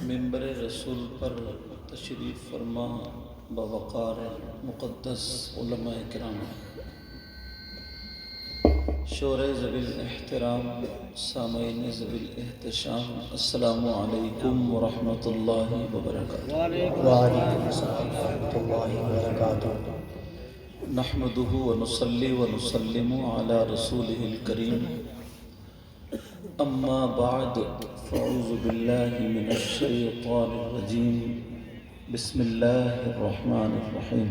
منبر رسول پر تشریف فرما بوقار مقدس علماء کرام، شور ذوی الاحترام، سامعین ذوی الاحتشام، السلام علیکم ورحمۃ اللہ وبرکاتہ۔ وعلیکم السلام ورحمۃ اللہ وبرکاتہ۔ نحمدہ ونصلی ونسلم علی رسولہ الکریم، اما بعد فاعوذ باللہ من الشیطان الرجیم، بسم اللہ الرحمن الرحیم۔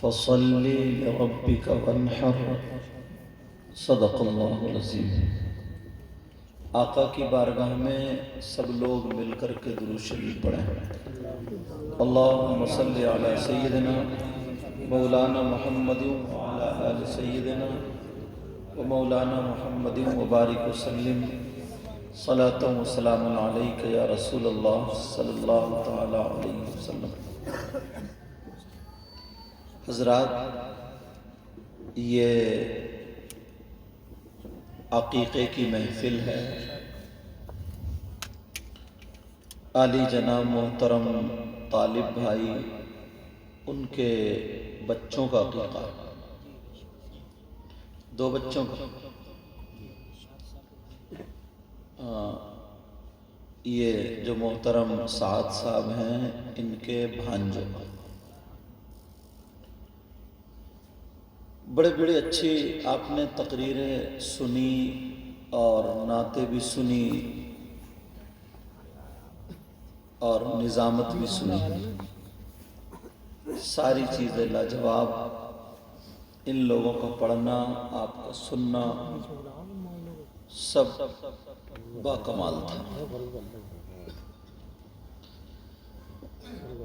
فصل لربک وانحر، صدق اللہ العظیم۔ آقا کی بارگاہ میں سب لوگ مل کر کے درود شریف پڑھیں۔ اللہم صلی علی سیدنا مولانا محمد وعلی آل سیدنا و مولانا محمد وبارک وسلم، صلاۃ و سلام علیک یا رسول اللہ صلی اللہ تعالی علیہ وسلم۔ حضرات، یہ عقیقے کی محفل ہے۔ عالی جناب محترم طالب بھائی، ان کے بچوں کا عقیقہ، دو بچوں کا، یہ جو محترم سعد صاحب ہیں ان کے بھانجوں، بڑی اچھی آپ نے تقریریں سنی اور نعتیں بھی سنی اور نظامت بھی سنی، ساری چیزیں لاجواب۔ ان لوگوں کا پڑھنا، آپ کا سننا سب باکمال تھا۔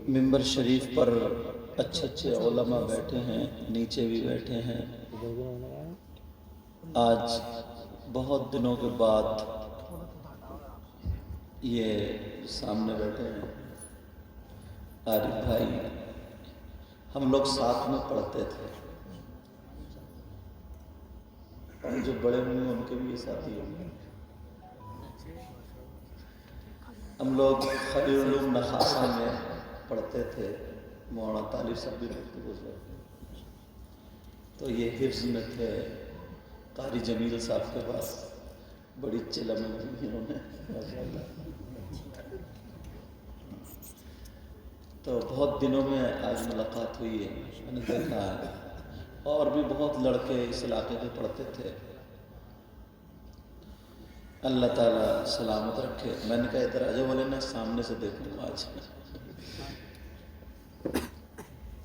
منبر شریف پر اچھے علماء بیٹھے ہیں، نیچے بھی بیٹھے ہیں۔ آج بہت دنوں کے بعد یہ سامنے بیٹھے ہیں عارف بھائی، ہم لوگ ساتھ میں پڑھتے تھے، اور جو بڑے ہوں گے ان کے بھی یہ ساتھی ہوں گے۔ ہم لوگ خلیل العلوم نخاسا میں پڑھتے تھے، مولانا طالب صاحب بھی پڑھتے گزرے، تو یہ حفظ میں تھے۔ قاری جمیل صاحب کے پاس بڑی چلم دی انہوں نے، ماشاءاللہ۔ تو بہت دنوں میں آج ملاقات ہوئی ہے، میں نے دیکھا ہے، اور بھی بہت لڑکے اس علاقے کے پڑھتے تھے۔ اللہ تعالیٰ سلامت رکھے۔ میں نے کہا ادھر آجو والے نا، سامنے سے دیکھوں آج۔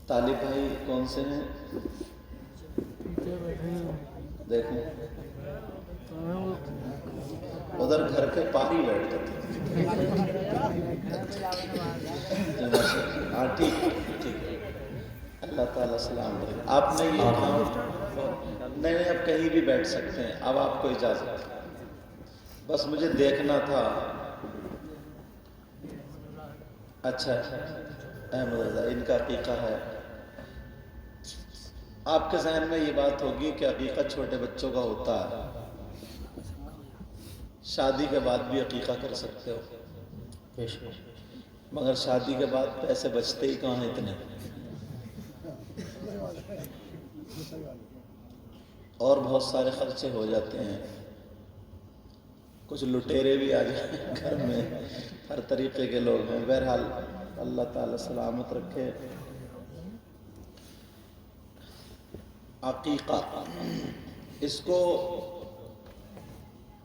طالب بھائی کون سے ہیں؟ دیکھیں ادھر گھر کے پاری بیٹھتے تھے۔ ہاں ٹھیک، اللہ تعالیٰ سلام رکھے۔ آپ نے یہ کام نہیں، اب کہیں بھی بیٹھ سکتے ہیں، اب آپ کو اجازت ہے، بس مجھے دیکھنا تھا۔ اچھا، احمد رضا ان کا عقیقہ ہے۔ آپ کے ذہن میں یہ بات ہوگی کہ عقیقہ چھوٹے بچوں کا ہوتا ہے، شادی کے بعد بھی عقیقہ کر سکتے ہو، مگر شادی کے بعد پیسے بچتے ہی کہاں ہیں اتنے، اور بہت سارے خرچے ہو جاتے ہیں، کچھ لٹیرے بھی آ جائیں گھر میں، ہر طریقے کے لوگ ہیں۔ بہرحال اللہ تعالیٰ سلامت رکھے۔ عقیقہ، اس کو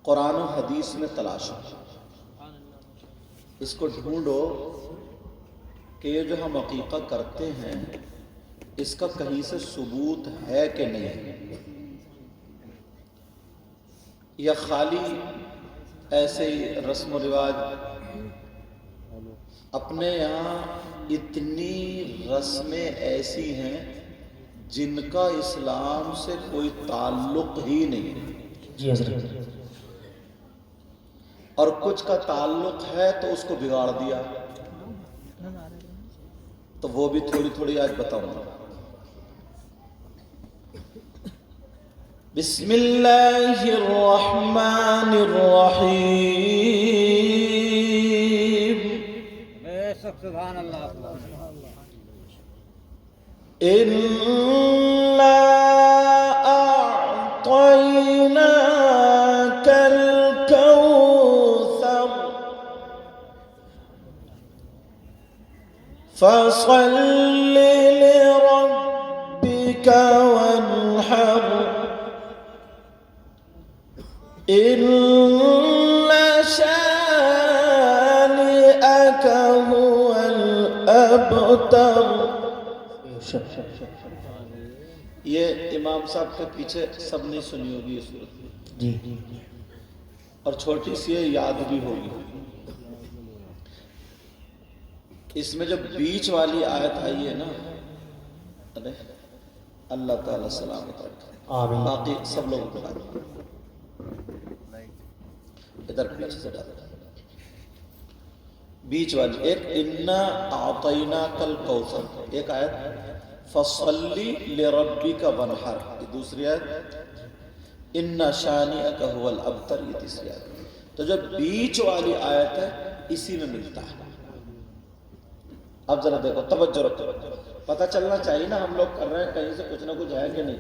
قرآن و حدیث میں تلاشو، اس کو ڈھونڈو کہ یہ جو ہم عقیقہ کرتے ہیں اس کا کہیں سے ثبوت ہے کہ نہیں، یا خالی ایسے ہی رسم و رواج۔ اپنے یہاں اتنی رسمیں ایسی ہیں جن کا اسلام سے کوئی تعلق ہی نہیں، جی حضرت۔ اور کچھ کا تعلق ہے تو اس کو بگاڑ دیا، تو وہ بھی تھوڑی آج بتاؤں گا۔ بسم اللہ الرحمن الرحیم۔ سبحان اللہ إنا أعطيناك الكوثر فصل لربك وانحر إن شانئك هو الأبتر. یہ امام صاحب کے پیچھے سب نے سنی ہوگی یہ صورت جی اور چھوٹی سی یاد بھی ہوگی. اس میں جو بیچ والی آیت آئی ہے نا، اللہ تعالیٰ سلامت رکھے. آمین. باقی سب لوگوں کو ڈالو ادھر پیچھے سے ڈالو. بیچ والی ایک انا اعطیناک الکوثر، ایک آیت فصلی لربک وانحر، یہ دوسری آیت ان شانئک هو الابتر، یہ تیسری آیت. تو جو بیچ والی آیت ہے اسی میں ملتا ہے. اب ذرا دیکھو، توجہ رکھو، پتہ چلنا چاہیے نا ہم لوگ کر رہے ہیں کہیں سے کچھ نہ کچھ ہے کہ نہیں.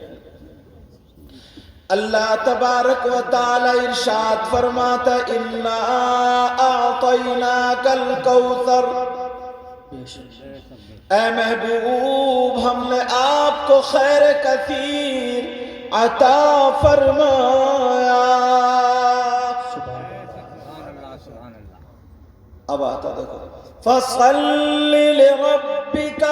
اللہ تبارک و تعالی ارشاد فرماتا انا اعطیناک الکوثر، اے محبوب ہم نے آپ کو خیر کثیر عطا فرمایا. اب آتا دیکھو فصل لربک،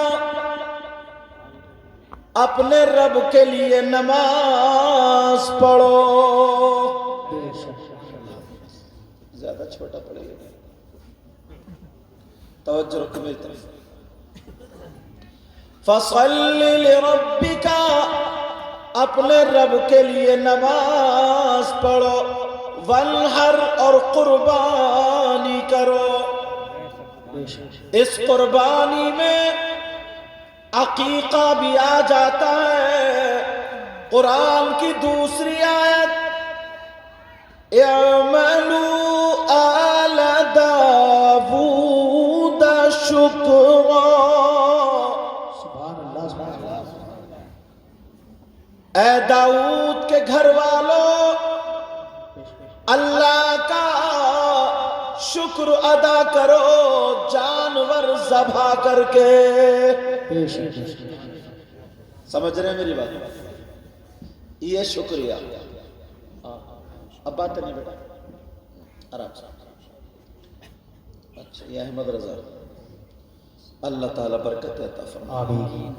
اپنے رب کے لیے نماز پڑھو. زیادہ چھوٹا پڑے گا، توجہ رکھو میری طرف. فصل لربک، اپنے رب کے لیے نماز پڑھو. وانحر، اور قربانی کرو. اس قربانی میں عقیقہ بھی آ جاتا ہے. قرآن کی دوسری آیت اعملوا آل داود شکرا، اے داؤد کے گھر والوں اللہ کا شکر ادا کرو جانور ذبح کر کے. سمجھ رہے ہیں میری بات؟ یہ شکریہ. اب بات نہیں بیٹا، آرام سے. اچھا یہ احمد رضا، اللہ تعالیٰ برکت عطا فرمائے. آمین.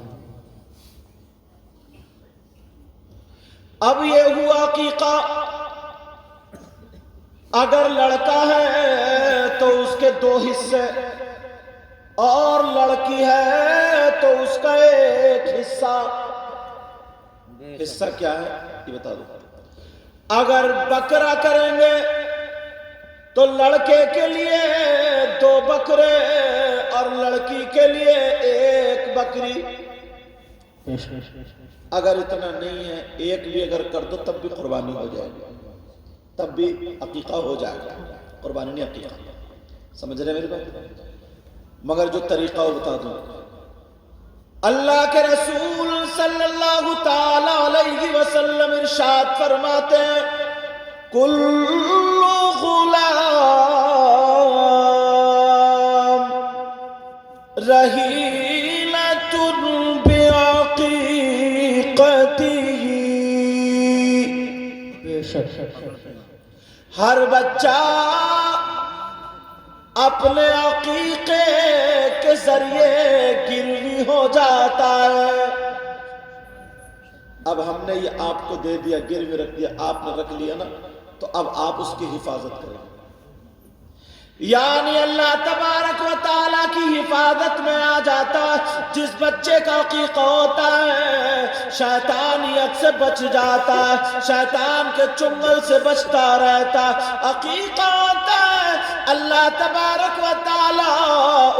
اب یہ ہوا عقیقہ. اگر لڑکا ہے تو اس کے 2 حصے، اور لڑکی ہے تو اس کا 1 حصہ. حصہ کیا ہے یہ بتا دو. اگر بکرا کریں گے تو لڑکے کے لیے 2 بکرے اور لڑکی کے لیے 1 بکری. اگر اتنا نہیں ہے، 1 بھی اگر کر دو تب بھی قربانی ہو جائے گی، تب بھی عقیقہ ہو جائے گا. قربانی نہیں عقیقہ. سمجھ رہے میری بات؟ مگر جو طریقہ وہ بتا دوں. اللہ کے رسول صلی اللہ تعالی علیہ وسلم ارشاد فرماتے ہیں کل غلام رہینۃ بعقیقتہ، ہر بچہ اپنے عقیقے کے ذریعے گروی ہو جاتا ہے. اب ہم نے یہ آپ کو دے دیا، گروی رکھ دیا، آپ نے رکھ لیا نا، تو اب آپ اس کی حفاظت کریں. یعنی اللہ تبارک و تعالیٰ کی حفاظت میں آ جاتا ہے. جس بچے کا عقیقہ ہوتا ہے شیطانیت سے بچ جاتا ہے، شیطان کے چنگل سے بچتا رہتا ہے. عقیقہ ہوتا ہے اللہ تبارک و تعالیٰ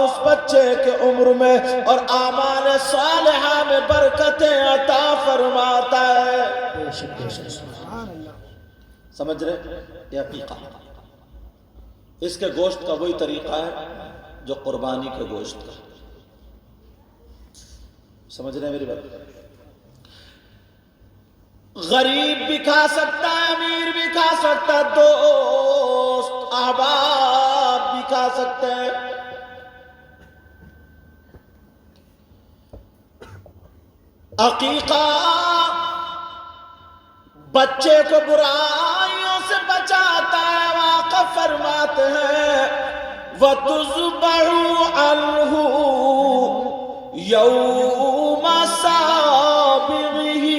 اس بچے کے عمر میں اور اعمال صالحہ میں برکتیں عطا فرماتا ہے. سمجھ رہے؟ یہ عقیقہ. اس کے گوشت کا وہی طریقہ ہے جو قربانی کے گوشت کا. سمجھ رہے ہیں میری بات؟ غریب بھی کھا سکتا ہے، امیر بھی کھا سکتا ہے، دوست احباب بھی کھا سکتے ہیں. عقیقہ بچے کو برائیوں سے بچاتا ہے. واقع فرماتے ہیں وَتُذْبَحُ عَنْهُ يَوْمَ سَابِعِهِ،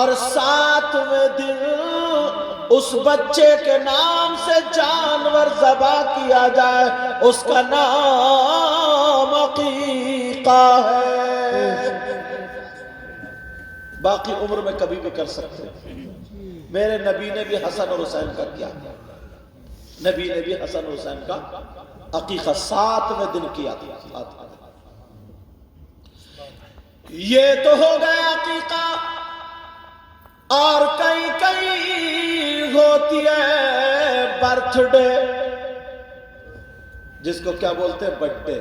اور 7ویں دن اس بچے کے نام سے جانور ذبح کیا جائے. اس کا نام عقیقہ ہے. باقی عمر میں کبھی بھی کر سکتے ہیں. میرے نبی نے بھی حسن اور حسین کا کیا. نبی نے بھی حسن اور حسین کا عقیقہ 7ویں دن کیا تھا. یہ تو ہو گیا عقیقہ. اور کئی ہوتی ہے برتھ ڈے، جس کو کیا بولتے ہیں برتھ ڈے.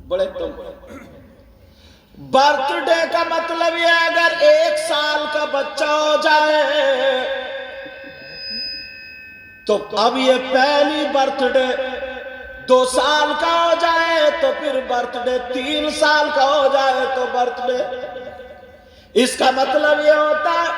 بڑے تم برتھ ڈے کا مطلب یہ اگر 1 سال کا بچہ ہو جائے تو اب یہ پہلی برتھ ڈے. 2 سال کا ہو جائے تو پھر برتھ ڈے. 3 سال کا ہو جائے تو برتھ ڈے. اس کا مطلب یہ ہوتا ہے.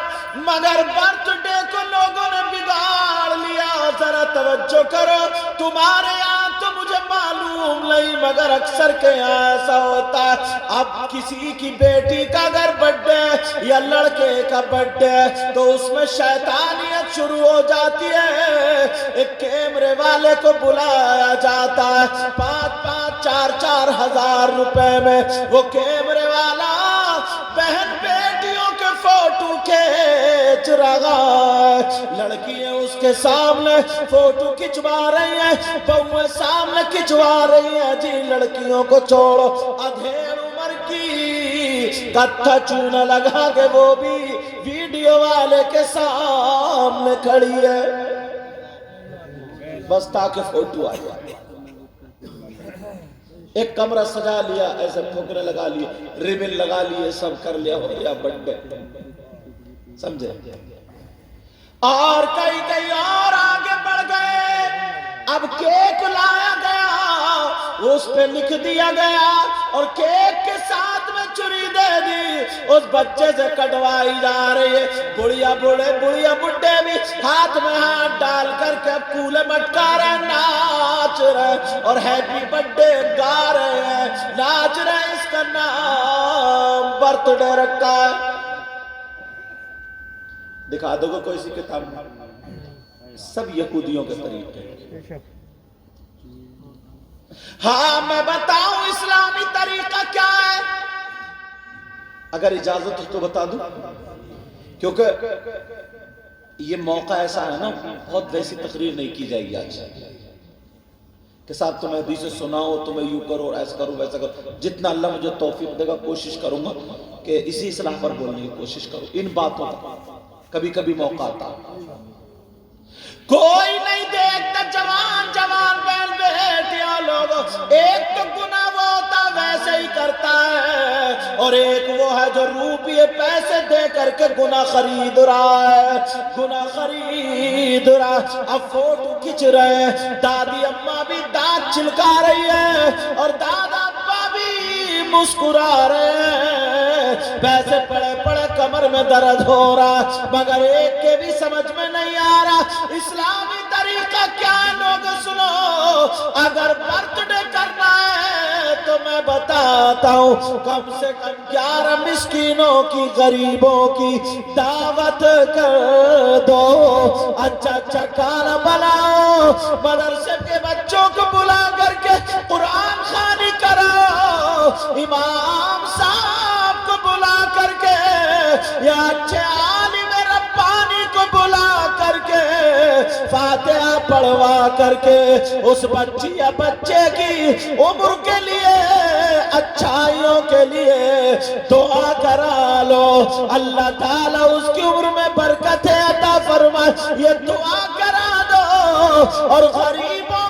مگر برتھ ڈے کو لوگوں نے بگاڑ لیا. ذرا توجہ کرو. تمہارے یہاں تو مجھے معلوم نہیں مگر اکثر کے یہاں ایسا ہوتا ہے. اب کسی کی بیٹی کا اگر برتھ ڈے یا لڑکے کا برتھ ڈے تو اس میں شیطانیت شروع ہو جاتی ہے. ایک کیمرے والے کو بلایا جاتا ہے. 5-5 4-4 ہزار روپے میں وہ کیمرے والا بہن بیٹیوں کے فوٹو کھینچ رہا ہے. لڑکیاں اس کے سامنے فوٹو کھچوا رہی ہیں، بہویں سامنے کھچوا رہی ہیں. جی لڑکیوں کو چھوڑو، ادھیڑ عمر کی کتھا چونا لگا کے وہ بھی ویڈیو والے کے سامنے کھڑی ہے بس تاکہ فوٹو آ جائے. ایک کمرہ سجا لیا، ایسے پھوکنے لگا لیے، ریبن لگا لیے، سب کر لیا، ہو گیا برتھ ڈے. سمجھے؟ اور کئی اور آگے بڑھ گئے. اب کیک لایا گیا، اس پہ لکھ دیا گیا اور کیک کے ساتھ میں چری دے دی. اس بچے سے کٹوائی جا رہی ہے. بڑھیا بڑھے بھی ہاتھ میں ہاتھ ڈال کر کے پھولے مٹکا رہے، ناچ رہے اور ہیپی برتھ ڈے گا رہے ہیں، ناچ رہے. اس کا نام برتھ ڈے رکھا ہے. دکھا دو گے کوئی سی کتاب میں؟ سب یہودیوں کے طریقے. ہاں میں بتاؤں اسلامی طریقہ کیا ہے؟ اگر اجازت ہو تو بتا دوں، کیونکہ یہ موقع ایسا ہے نا، بہت ویسی تقریر نہیں کی جائے گی آج کہ صاحب تمہیں حدیث سناؤ، تمہیں یوں کرو، ایسا کرو، ویسا کرو. جتنا اللہ مجھے توفیق دے گا کوشش کروں گا کہ اسی اصلاح پر بولنے کی کوشش کروں. ان باتوں پر کبھی کبھی موقع آتا. کوئی نہیں دیکھتا جوان بہن بیٹیاں لوگوں. ایک تو گناہ وہ ہوتا ویسے ہی کرتا ہے، اور ایک وہ ہے جو روپیے پیسے دے کر کے گناہ خرید رہا ہے. اب فوٹو کھچ رہے ہیں، دادی اماں بھی دانت چلکا رہی ہے اور دادا ابا بھی مسکرا رہے ہیں. پیسے پڑے کمر میں درد ہو رہا، مگر ایک کے بھی سمجھ میں نہیں آ رہا اسلامی طریقہ کیا ہے. لوگ سنو، اگر برتھ ڈے کرنا ہے تو میں بتاتا ہوں، کم سے کم 11 مسکینوں کی، غریبوں کی دعوت کر دو. اچھا کھانا بناؤ، مدرسے کے بچوں کو بلا کر کے قرآن خوانی کراؤ، امام صاحب کو بلا کر کے یا اچھے عالم ربانی کو بلا کر کے فاتحہ پڑھوا کر کے اس بچی یا بچے کی عمر کے لیے، اچھائیوں کے لیے دعا کرا لو. اللہ تعالیٰ اس کی عمر میں برکت عطا فرمائے. یہ دعا کرا دو اور غریبوں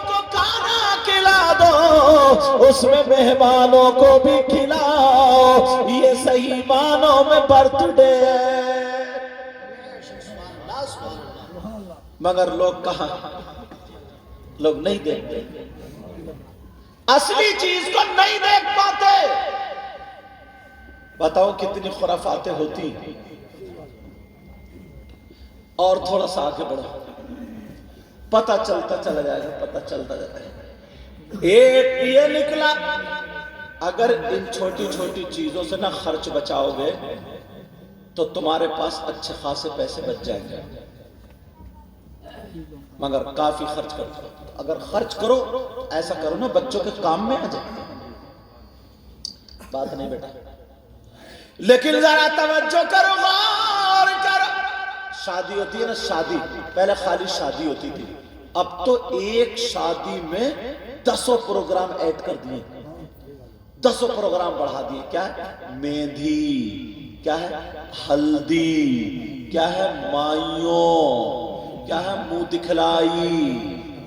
اس میں مہمانوں کو بھی کھلاؤ، یہ صحیح معنوں میں برتھ ڈے ہے۔ مگر لوگ کہاں، لوگ نہیں دیکھتے، اصلی چیز کو نہیں دیکھ پاتے۔ بتاؤ کتنی خرافاتیں ہوتی۔ اور تھوڑا سا آگے بڑھو، پتہ چلتا چلا جائے گا، پتہ چلتا جاتا ہے۔ ایک یہ نکلا، اگر ان چھوٹی چھوٹی چیزوں سے نہ خرچ بچاؤ گے تو تمہارے پاس اچھے خاصے پیسے بچ جائیں گے، مگر کافی خرچ کرو۔ اگر خرچ کرو ایسا کرو نا بچوں کے کام میں آ جائے۔ بات نہیں بیٹا، لیکن ذرا توجہ کرو، غور کرو۔ شادی ہوتی ہے نا، شادی پہلے خالی شادی ہوتی تھی، اب تو ایک شادی میں 10 پروگرام ایڈ کر دیے، 10 پروگرام بڑھا دیے۔ کیا ہے؟ مہندی، کیا ہے؟ ہلدی، کیا ہے؟ مائیوں، کیا ہے؟ منہ دکھلائی،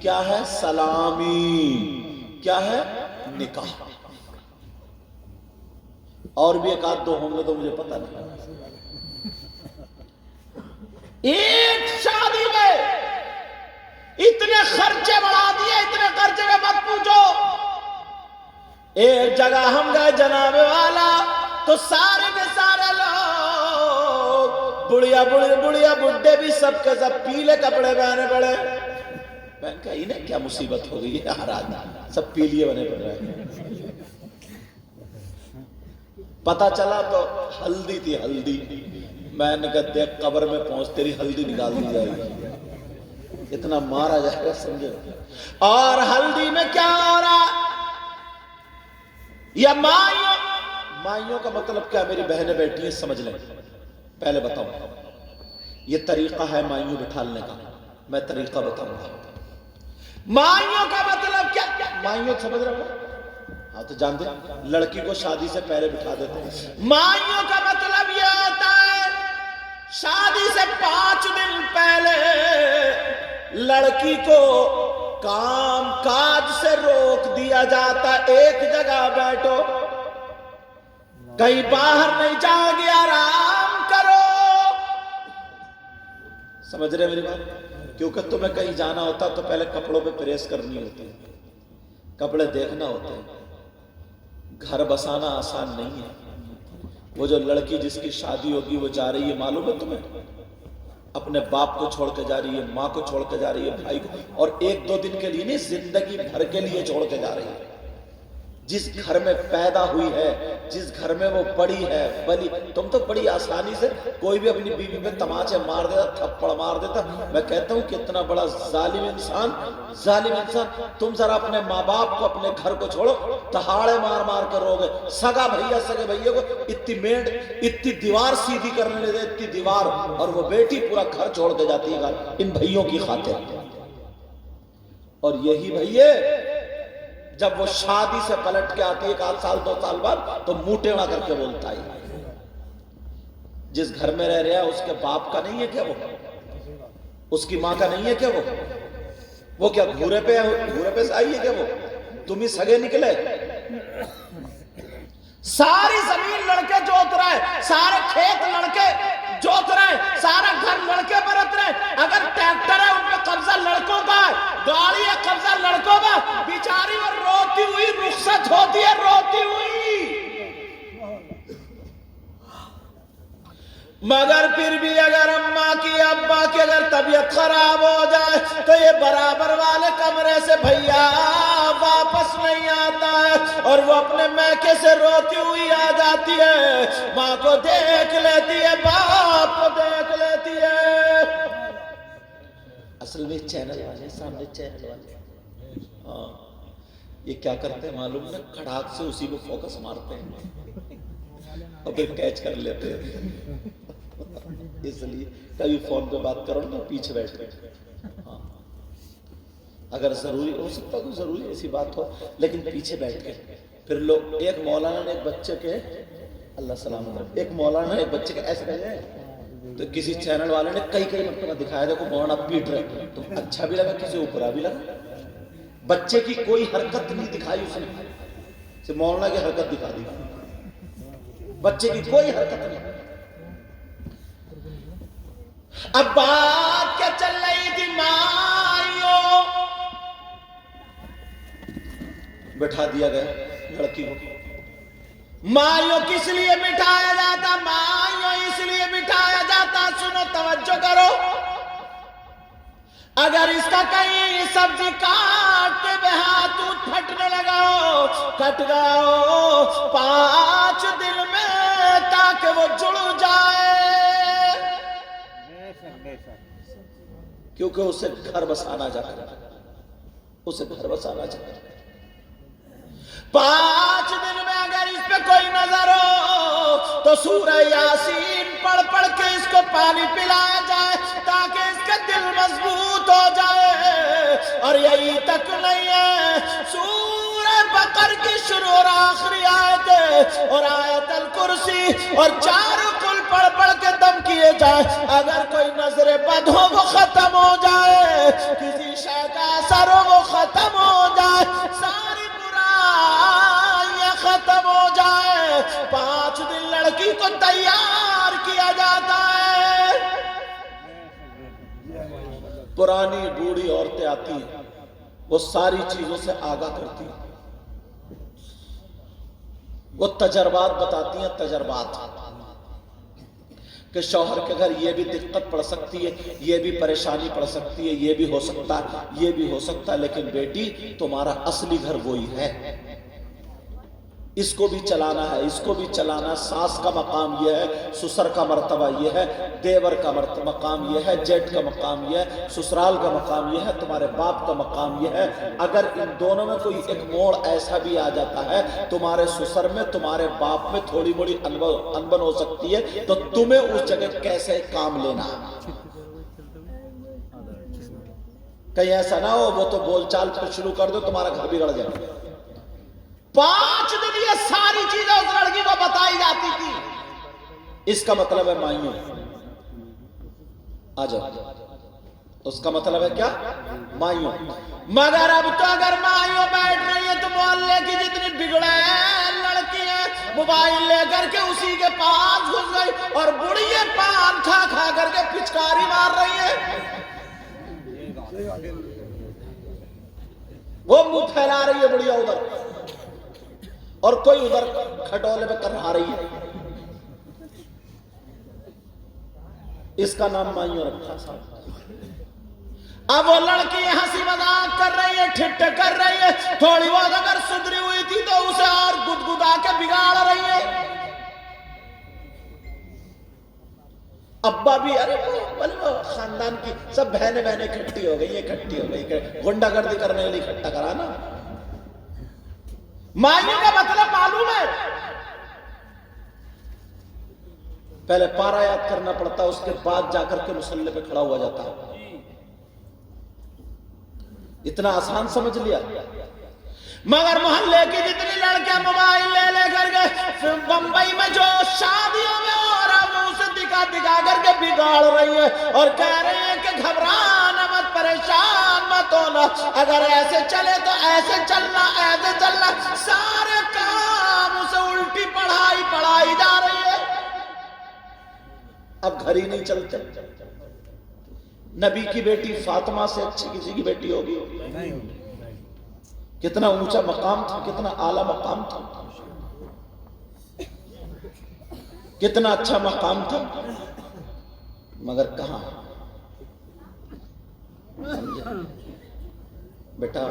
کیا ہے؟ سلامی، کیا ہے؟ نکاح۔ اور بھی ایک آدھ دو ہوں گے تو مجھے پتہ نہیں۔ ایک شادی میں اتنے خرچے بڑھا دیے، اتنے خرچے میں مت پوچھو۔ ایک جگہ ہم گئے جناب والا، تو سارے کے سارے لوگ، بڑھیا بڈھے بھی سب کے سب پیلے کپڑے پہنے پڑے۔ میں نے کہا انہیں کیا مصیبت ہو گئی ہے یار، آج سب پیلیے بنے پڑ رہے ہیں۔ پتہ چلا تو ہلدی تھی، ہلدی۔ میں نے کہا دیکھ قبر میں پہنچ تیری ہلدی نکال دی جائے گی، اتنا مارا جائے گا سمجھے۔ اور ہلدی میں کیا ہو رہا؟ یا مائیوں، مائیوں کا مطلب کیا؟ میری بہنیں بیٹھی ہیں، سمجھ لیں۔ پہلے بتاؤں، یہ طریقہ ہے مائیوں بٹھالنے کا، میں طریقہ بتاؤں گا۔ مائیوں کا مطلب کیا؟ مائیوں سمجھ رہے ہو؟ ہاں تو جانتے لڑکی کو شادی سے پہلے بٹھا دیتے ہیں۔ مائیوں کا مطلب یہ ہوتا ہے شادی سے 5 دن پہلے لڑکی کو کام کاج سے روک دیا جاتا، ایک جگہ بیٹھو، کہیں باہر نہیں جاؤ گے، آرام کرو۔ سمجھ رہے میری بات؟ کیونکہ تمہیں کہیں جانا ہوتا تو پہلے کپڑوں پہ پریس کرنی ہوتی، کپڑے دیکھنا ہوتے ہیں۔ گھر بسانا آسان نہیں ہے۔ وہ جو لڑکی جس کی شادی ہوگی وہ جا رہی ہے، معلوم ہے تمہیں؟ اپنے باپ کو چھوڑ کے جا رہی ہے، ماں کو چھوڑ کے جا رہی ہے، بھائی کو، اور 1-2 دن کے لیے نہیں، زندگی بھر کے لیے چھوڑ کے جا رہی ہے۔ جس گھر میں پیدا ہوئی ہے، جس گھر میں وہ بڑی ہے، بلی، تم تو بڑی آسانی سے کوئی بھی اپنی بیوی پہ تماچے مار دیتا، تھپڑ مار دیتا۔ میں کہتا ہوں کہ اتنا بڑا ظالم انسان، تم ذرا اپنے ماں باپ کو، اپنے گھر کو چھوڑو، دہاڑے مار مار کر رو گے۔ سگا بھیا سگے بھیا کو اتنی دیوار سیدھی کرنے دے، اتنی دیوار، اور وہ بیٹی پورا گھر چھوڑ کے جاتی ہے ان بھائیوں کی خاطر۔ اور یہی بھائیے جب وہ شادی سے پلٹ کے آتی ہے 1 سال 2 سال بعد، تو منہ ٹیڑھا کر کے بولتا ہے جس گھر میں رہ رہا ہے اس کے باپ کا نہیں ہے کیا وہ؟ اس کی ماں کا نہیں ہے کیا وہ کیا گھورے پہ سے آئی ہے کیا وہ؟ تم ہی سگے نکلے۔ ساری زمین لڑکے جوت رہے، سارے کھیت لڑکے جوت رہے، سارا گھر لڑکے برت رہے۔ اگر ٹریکٹر ہے ان پہ قبضہ لڑکوں کا ہے، گاڑی ہے قبضہ لڑکوں کا، بیچاری وہ روتی ہوئی رخصت ہوتی ہے، روتی ہوئی۔ مگر پھر بھی اگر اماں کی ابا کی اگر طبیعت خراب ہو جائے تو یہ برابر والے کمرے سے بھیا واپس نہیں آتا ہے، اور وہ اپنے میکے سے روتی ہوئی آ جاتی ہے، ماں کو دیکھ لیتی ہے، باپ کو دیکھ لیتی ہے۔ اصل میں چینل والے سامنے چینل والے ہاں یہ کیا کرتے ہیں معلوم ہے؟ کھڑاک سے اسی کو فوکس مارتے ہیں اور پھر کیچ کر لیتے ہیں۔ اس لیے کبھی فون پہ بات کرو نا پیچھے بیٹھ کے، ہاں اگر ضروری ہو سکتا کوئی ضروری ایسی بات ہو، لیکن پیچھے بیٹھ کے پھر لوگ۔ ایک مولانا نے ایک بچے کے، اللہ سلامت، ایک مولانا نے ایک بچے کے ایسے کہے تو کسی چینل والے نے کئی مرتبہ دکھایا، دیکھو مولانا پیٹ رہے، تو اچھا بھی لگا، کسی کو برا بھی لگا۔ بچے کی کوئی حرکت نہیں دکھائی اس نے، سے مولانا کی حرکت دکھا دی، بچے کی کوئی حرکت نہیں۔ اب بات کیا چل رہی تھی؟ مائیوں بٹھا دیا گیا لڑکی کو۔ مائیوں کس لیے بٹھایا جاتا؟ مائیوں اس لیے بٹھایا جاتا، سنو توجہ کرو، اگر اس کا کہیں سبزی کاٹتے میں ہاتھ پھٹنے لگا ہو، کٹ گیا ہو 5 دن میں تاکہ وہ جڑ جائے، کیونکہ اسے گھر بسانا چاہتا ہے، اسے گھر بسانا چاہتا ہے۔ 5 دن میں اگر اس پہ کوئی نظر ہو تو سورہ یاسین پڑھ پڑھ کے اس کو پانی پلایا جائے تاکہ اس کا دل مضبوط ہو جائے۔ اور یہی تک نہیں ہے، سورہ بقرہ کی شروع اور آخری آیت اور آیت الکرسی اور 4 کل پڑھ پڑھ کے دم کیے جائے، اگر کوئی نظر بد ہو وہ ختم ہو جائے، کسی شے کا اثر ہو وہ ختم ہو جائے، ساری ختم ہو جائے۔ 5 دن لڑکی کو تیار کیا جاتا ہے۔ پرانی بوڑھی عورتیں آتی ہیں، وہ ساری چیزوں سے آگاہ کرتی ہیں، وہ تجربات بتاتی ہیں، تجربات کہ شوہر کے گھر یہ بھی دقت پڑ سکتی ہے، یہ بھی پریشانی پڑ سکتی ہے، یہ بھی ہو سکتا ہے، یہ بھی ہو سکتا ہے، لیکن بیٹی تمہارا اصلی گھر وہی ہے، اس کو بھی چلانا ہے، اس کو بھی چلانا ہے۔ ساس کا مقام یہ ہے، سسر کا مرتبہ یہ ہے، دیور کا مقام یہ ہے، جیٹ کا مقام یہ ہے، سسرال کا مقام یہ ہے، تمہارے باپ کا مقام یہ ہے۔ اگر ان دونوں میں کوئی ایک موڑ ایسا بھی آ جاتا ہے، تمہارے سسر میں تمہارے باپ میں تھوڑی موڑی انبن ہو سکتی ہے، تو تمہیں اس جگہ کیسے کام لینا ہے، کہیں ایسا نہ ہو وہ تو بول چال پھر شروع کر دو، تمہارا گھر بگڑ جائے۔ 5 دن یہ ساری چیزیں اس لڑکی کو بتائی جاتی تھی۔ اس کا مطلب ہے مائیوں آ جاؤ، اس کا مطلب ہے کیا؟ مائیوں۔ مگر اب تو اگر مائیوں بیٹھ رہی ہے تو محلے کی جتنی بگڑے لڑکی ہیں موبائل لے کر کے اسی کے پاس گھس گئی، اور بڑھیے پان کھا کھا کر کے پچکاری مار رہی ہے، وہ منہ پھیلا رہی ہے بڑھیا ادھر، اور کوئی ادھر کھٹولے پہ کر رہی ہے۔ اس کا نام مائیوں رکھا صاحب۔ اب وہ لڑکی ہنسی مذاق کر رہی ہے، ٹھٹے کر رہی ہے، تھوڑی بہت اگر سدھری ہوئی تھی تو اسے اور گدگدا کے بگاڑ رہی ہے۔ ابا بھی ارے وہ خاندان کی سب بہنیں اکٹھی ہو گئی، اکٹھی ہو گئی، غنڈہ گردی کرنے کے لیے اکٹھا کرا نا۔ مائیوں کا مطلب معلوم ہے، پہلے پارا یاد کرنا پڑتا، اس کے بعد جا کر کے مصلی پہ کھڑا ہوا جاتا ہے۔ اتنا آسان سمجھ لیا؟ مگر محلے کی جتنی لڑکیاں موبائل لے کر گئے بمبئی میں جو شادیوں میں ہو رہا وہ اسے دکھا کر کے بگاڑ رہی ہے، اور کہہ رہے ہیں کہ گھبرانا مت، پریشان مت ہونا، اگر ایسے چلے تو ایسے چلنا، ایسے چلنا، سارے کام اسے الٹی پڑھائی جا رہی ہے۔ اب گھر ہی نہیں چلتے۔ نبی کی بیٹی فاطمہ سے اچھی کسی کی بیٹی ہوگی؟ کتنا اونچا مقام تھا، کتنا اعلیٰ مقام تھا، کتنا اچھا مقام تھا، مگر کہاں؟ بیٹا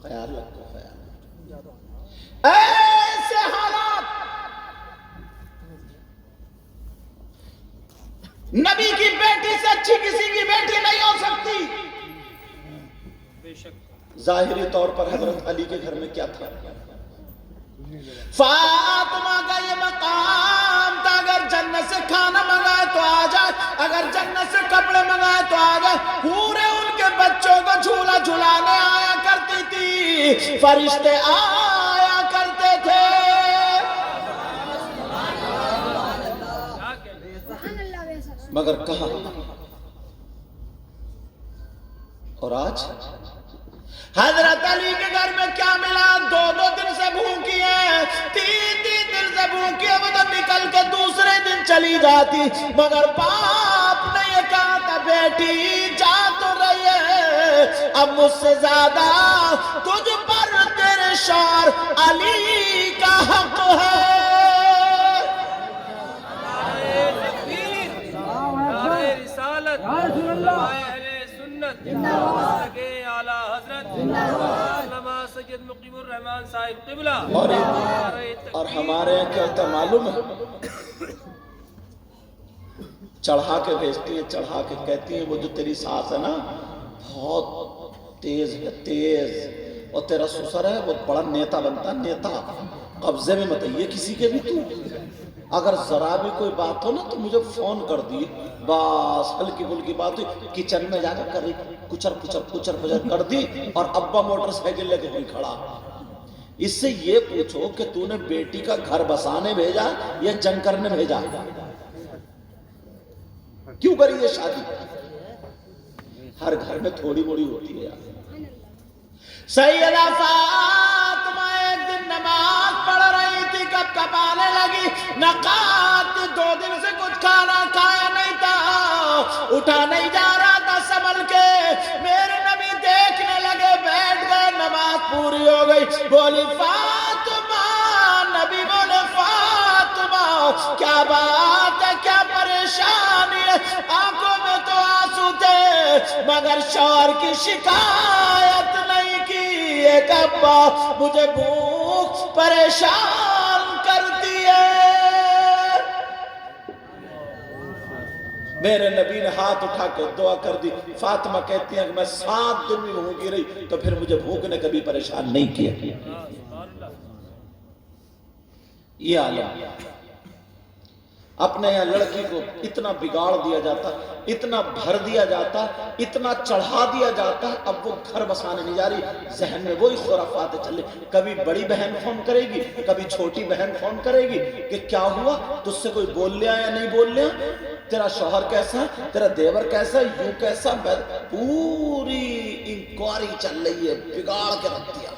خیال رکھو، خیال ایسے حالات نبی کی بیٹی سے اچھی کسی کی بیٹی نہیں ہو سکتی۔ ظاہری طور پر حضرت علی کے گھر میں کیا تھا؟ فاطمہ کا یہ مقام تھا، اگر جنت سے کھانا منگائے تو آ جائے، اگر جنت سے کپڑے منگائے تو آ جائے، پورے ان کے بچوں کو جھولا جھلانے آیا کرتی تھی، فرشتے آیا کرتے تھے۔ مگر کہاں؟ اور آج حضرت علی کے گھر میں کیا ملا؟ 2 دن سے بھوکی ہے، 3 دن سے بھوکی ہے، وہ تو نکل کے دوسرے دن چلی جاتی، مگر باپ نے یہ کہا تھا بیٹی جا تو رہی ہے، اب مجھ سے زیادہ تجھ پر تیرے شوہر علی کا حق ہے۔ اور ہمارے کیا ہوتا معلوم ہے؟ چڑھا کے بھیجتی ہے، چڑھا کے کہتی ہیں وہ جو تیری ساس ہے نا بہت تیز ہے، تیز، اور تیرا سسر ہے وہ بڑا نیتا بنتا، نیتا، قبضے میں مت یہ کسی کے بھی، تو اگر ذرا بھی کوئی بات ہو نا تو مجھے فون کر دی، بس ہلکی پھلکی بات ہوئی کچن میں جا کر کری کچر پچر کر دی، اور ابا موٹر سائیکل لے کے کوئی کھڑا۔ اس سے یہ پوچھو کہ تو نے بیٹی کا گھر بسانے بھیجا یا جنگ کرنے بھیجا؟ کیوں کری یہ شادی؟ ہر گھر میں تھوڑی موڑی ہوتی ہے یار۔ سیدہ فاطمہ ایک دن نماز پڑھ رہی تھی، کب آنے لگی، نقات 2 دن سے کچھ کھانا کھایا نہیں تھا، اٹھا نہیں جا رہا تھا سنبھل کے، میرے نبی دیکھنے لگے، بیٹھ گئے، نماز پوری ہو گئی، بولی فاطمہ، نبی بولے فاطمہ کیا بات ہے، کیا پریشانی ہے؟ آنکھوں میں تو آنسو تھے مگر شوہر کی شکایت نہیں کی، ایک ابا مجھے بھوک پریشان کرتی ہے۔ میرے نبی نے ہاتھ اٹھا کے دعا کر دی، فاطمہ کہتی ہیں کہ میں 7 دن بھی بھوکی رہی تو پھر مجھے بھوک نے کبھی پریشان نہیں کیا۔ یہ عالم اپنے یہاں لڑکی کو اتنا بگاڑ دیا جاتا، اتنا بھر دیا جاتا، اتنا چڑھا دیا جاتا، اب وہ گھر بسانے نہیں جا رہی، ذہن میں وہی خرافات چلے، کبھی بڑی بہن فون کرے گی، کبھی چھوٹی بہن فون کرے گی کہ کیا ہوا، تجھ سے کوئی بول لیا یا نہیں بول لیا، تیرا شوہر کیسا، تیرا دیور کیسا، یوں کیسا، پوری انکوائری چل رہی ہے، بگاڑ کے رکھ دیا۔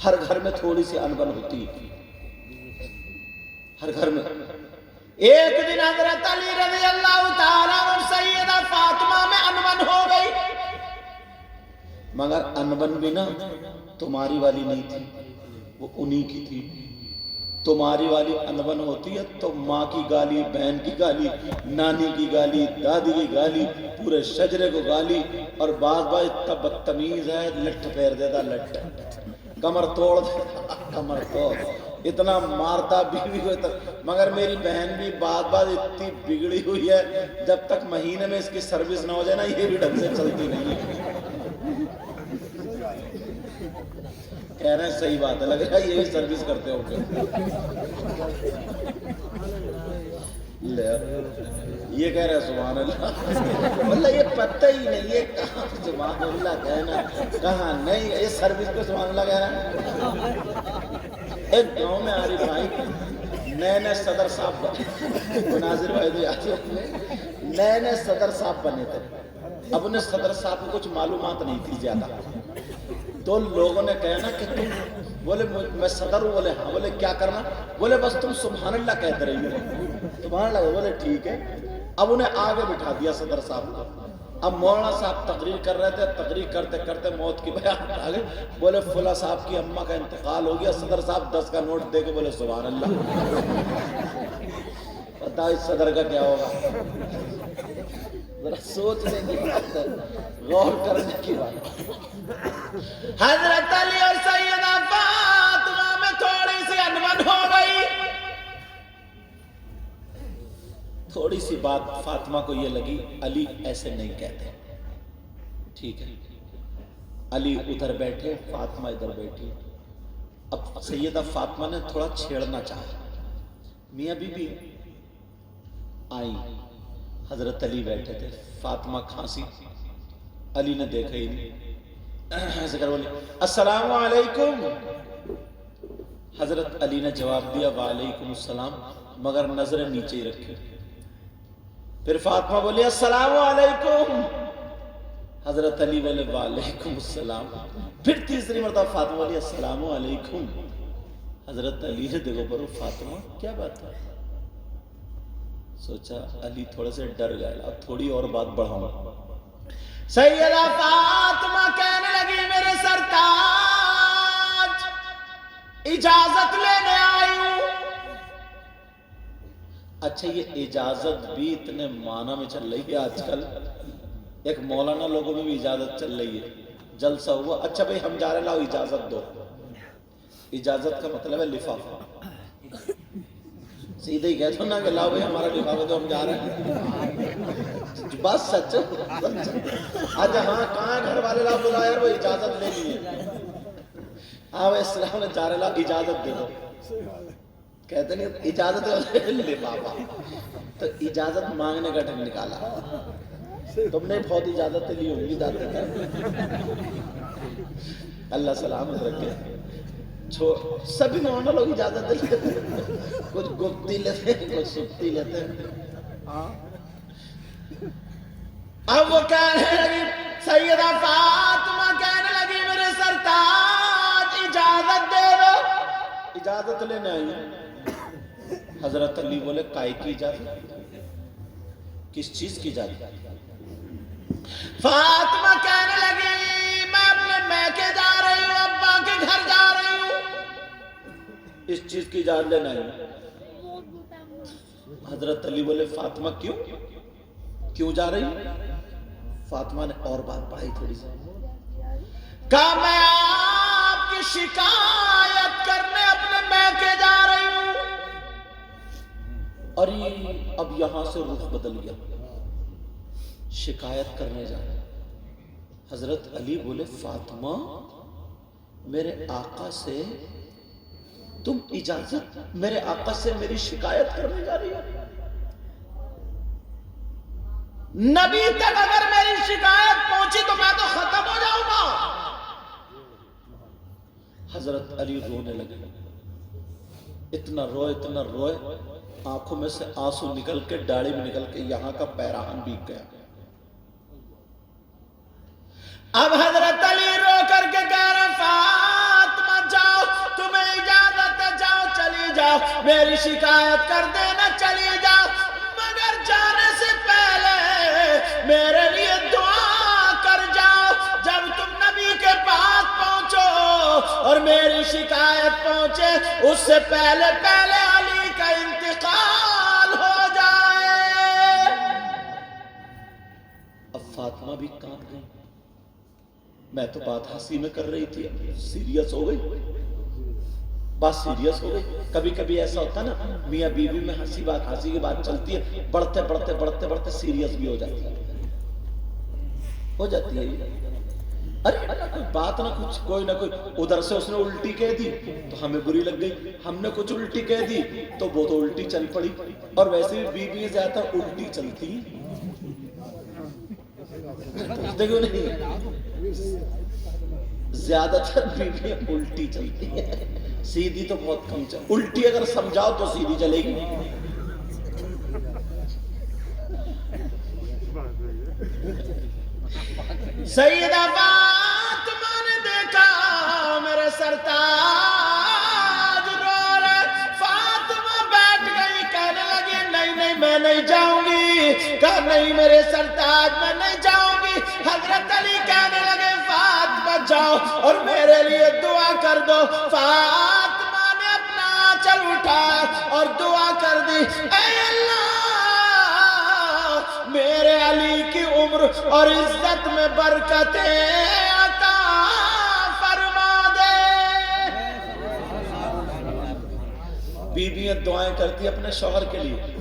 ہر گھر میں تھوڑی سی انبن ہوتی ہے، ہر گھر میں۔ ایک دن حضرت علی رضی اللہ تعالیٰ اور سیدہ فاطمہ میں انبن ہو گئی، مگر انبن بھی نا تمہاری والی نہیں تھی، وہ انہی کی تھی۔ تمہاری والی انبن ہوتی ہے تو ماں کی گالی، بہن کی گالی، نانی کی گالی، دادی کی گالی، پورے شجرے کو گالی، اور بعض اتنا بدتمیز ہے، لٹ پھیر دیتا، لٹ کمر توڑ دیتا، کمر توڑ، اتنا مارتا بیوی کو، مگر میری بہن بھی بعض اتنی بگڑی ہوئی ہے، جب تک مہینے میں اس کی سروس نہ ہو جائے نا یہ بھی ڈھنگ سے چلتی نہیں ہے۔ کہہ رہے ہیں صحیح بات ہے، لگ رہا ہے یہ بھی سروس کرتے ہو یہ کہہ رہے ہیں سبحان اللہ، واللہ یہ پتہ ہی نہیں ہے کہاں سبحان اللہ کہنا کہاں نہیں، یہ سروس کو سبحان اللہ کہہ رہا ہے۔ ایک گاؤں میں عارف بھائی نئے صدر صاحب بنے، مناظر بھائی تو یاد رکھیں، نئے صدر صاحب بنے تھے، اب انہیں صدر صاحب کو کچھ معلومات نہیں تھی زیادہ، تو لوگوں نے کہا نا کہ تم، بولے میں صدر ہوں، بولے ہاں، بولے کیا کرنا، بولے بس تم سبحان اللہ کہتے رہی ہو، سبحان اللہ، بولے ٹھیک ہے۔ اب انہیں آگے بٹھا دیا صدر صاحب کو، اب مولانا صاحب تقریر کر رہے تھے، تقریر کرتے کرتے موت کی بیان آ گئی، بولے فلاں صاحب کی اماں کا انتقال ہو گیا، صدر صاحب 10 کا نوٹ دے کے بولے سبحان اللہ۔ پتہ اس صدر کا کیا ہوگا، ذرا سوچنے کی بات ہے، غور کرنے کی بات۔ حضرت علی اور سیدہ فاطمہ میں تھوڑی سی انبن ہو گئی، تھوڑی سی بات فاطمہ کو یہ لگی، علی ایسے نہیں کہتے، ٹھیک ہے، علی ادھر بیٹھے، فاطمہ ادھر بیٹھی، اب سیدہ فاطمہ نے تھوڑا چھیڑنا چاہا، میاں بی بی آئی، حضرت علی بیٹھے تھے، فاطمہ کھانسی، علی نے دیکھا ہی نہیں، ایسے کر بولے السلام علیکم، حضرت علی نے جواب دیا وعلیکم السلام، مگر نظریں نیچے ہی رکھی، پھر فاطمہ بولی السلام علیکم، حضرت علی بولے وعلیکم السلام. پھر تیسری مرتبہ فاطمہ بولی السلام علیکم. حضرت علی نے دیکھو برو فاطمہ کیا بات ہے. سوچا علی تھوڑے سے ڈر گئے, اب تھوڑی اور بات بڑھاؤں. سیدہ فاطمہ کہنے لگی میرے سرتاج اجازت لینے آئی ہوں. اچھا یہ اجازت بھی اتنے معنی میں چل رہی ہے آج کل. ایک مولانا لوگوں میں بھی اجازت چل رہی ہے. جلسہ ہوا, اچھا بھئی ہم جا رہے, لاؤ اجازت دو. اجازت کا مطلب ہے لفافہ. سیدھے ہی کہتے نا کہ لاؤ بھئی ہمارا لفافہ دو, ہم جا رہے ہیں. بس سچ. اچھا ہاں کہاں گھر والے لاؤ بلا یار وہ اجازت لے لیے. ہاں بھئی السلام نے جا رہے, لاؤ اجازت دے دو. کہتے نہیں اجازت لے بابا. تو اجازت مانگنے کا ڈھنگ نکالا. تم نے بہت اجازتیں لی ہوں گی دادا. اللہ سلامت رکھے. سبھی مولانا لوگ اجازت لیتے ہیں, کچھ گپتی لیتے ہیں, کچھ سکتی لیتے ہیں. اب وہ کہنے لگی سیدہ فاطمہ کہنے لگی میرے سرتاج اجازت دے دو. اجازت لینے آئی. حضرت علی بولے کائے کی اجازت, کس چیز کی اجازت. فاطمہ کہنے لگی میں اپنے میکے جا رہی ہوں, ابا کے گھر جا رہی ہوں, اس چیز کی اجازت لینا ہے. حضرت علی بولے فاطمہ کیوں جا رہی ہوں. فاطمہ نے اور بات پڑھائی تھوڑی سی. کہا میں آپ کی شکایت کرنے اپنے میکے جا رہی ہوں. اور اب یہاں سے رخ بدل گیا, شکایت کرنے جا رہے. حضرت علی بولے فاطمہ میرے آقا سے تم اجازت, میرے آقا سے میری شکایت کرنے جا رہی ہو. نبی تک اگر میری شکایت پہنچی تو میں تو ختم ہو جاؤں گا. حضرت علی رونے لگے. اتنا روئے آنکھوں میں سے آنسو نکل کے داڑھی میں نکل کے یہاں کا پیراہن بھیگ گیا. اب حضرت علی رو کر کے کہہ رہے فاطمہ جاؤ, تمہیں اجازت ہے, جاؤ چلی جاؤ, میری شکایت کر دینا, چلی جاؤ. مگر جانے سے پہلے میرے لیے دعا کر جاؤ. جب تم نبی کے پاس پہنچو اور میری شکایت پہنچے اس سے پہلے علی کا انتقال ہو جائے. اب فاطمہ بھی کانپ گئی. میں تو بات ہنسی میں کر رہی تھی, سیریس ہو گئی. بات سیریس ہو گئی. کبھی کبھی ایسا ہوتا نا میاں بیوی میں ہنسی کی بات چلتی ہے, بڑھتے سیریس بھی ہو جاتی ہے. ارے کوئی بات نہ کچھ, کوئی نہ کوئی ادھر سے اس نے الٹی کہہ دی تو ہمیں بری لگ گئی, ہم نے کچھ الٹی کہہ دی تو وہ تو الٹی چل پڑی. اور ویسے بھی بیوی زیادہ الٹی چلتی دیکھو نہیں, زیادہ تر بیوی الٹی چلتی ہے, سیدھی تو بہت کم چلتی. الٹی اگر سمجھاؤ تو سیدھی چلے گی. سیدہ فاطمہ نے دیکھا میرے سرتاج رو رہے. فاطمہ بیٹھ گئی, کہنے لگی نہیں میں نہیں جاؤں گی. کہا نہیں میرے سرتاج میں نہیں جاؤں گی. حضرت علی کہنے لگے فاطمہ جاؤ اور میرے لیے دعا کر دو. فاطمہ نے اپنا آنچل اٹھایا اور دعا کر دی, اے اللہ میرے علی کی عمر اور عزت میں برکتیں عطا فرما دے. بیویاں دعائیں کرتی اپنے شوہر کے لیے.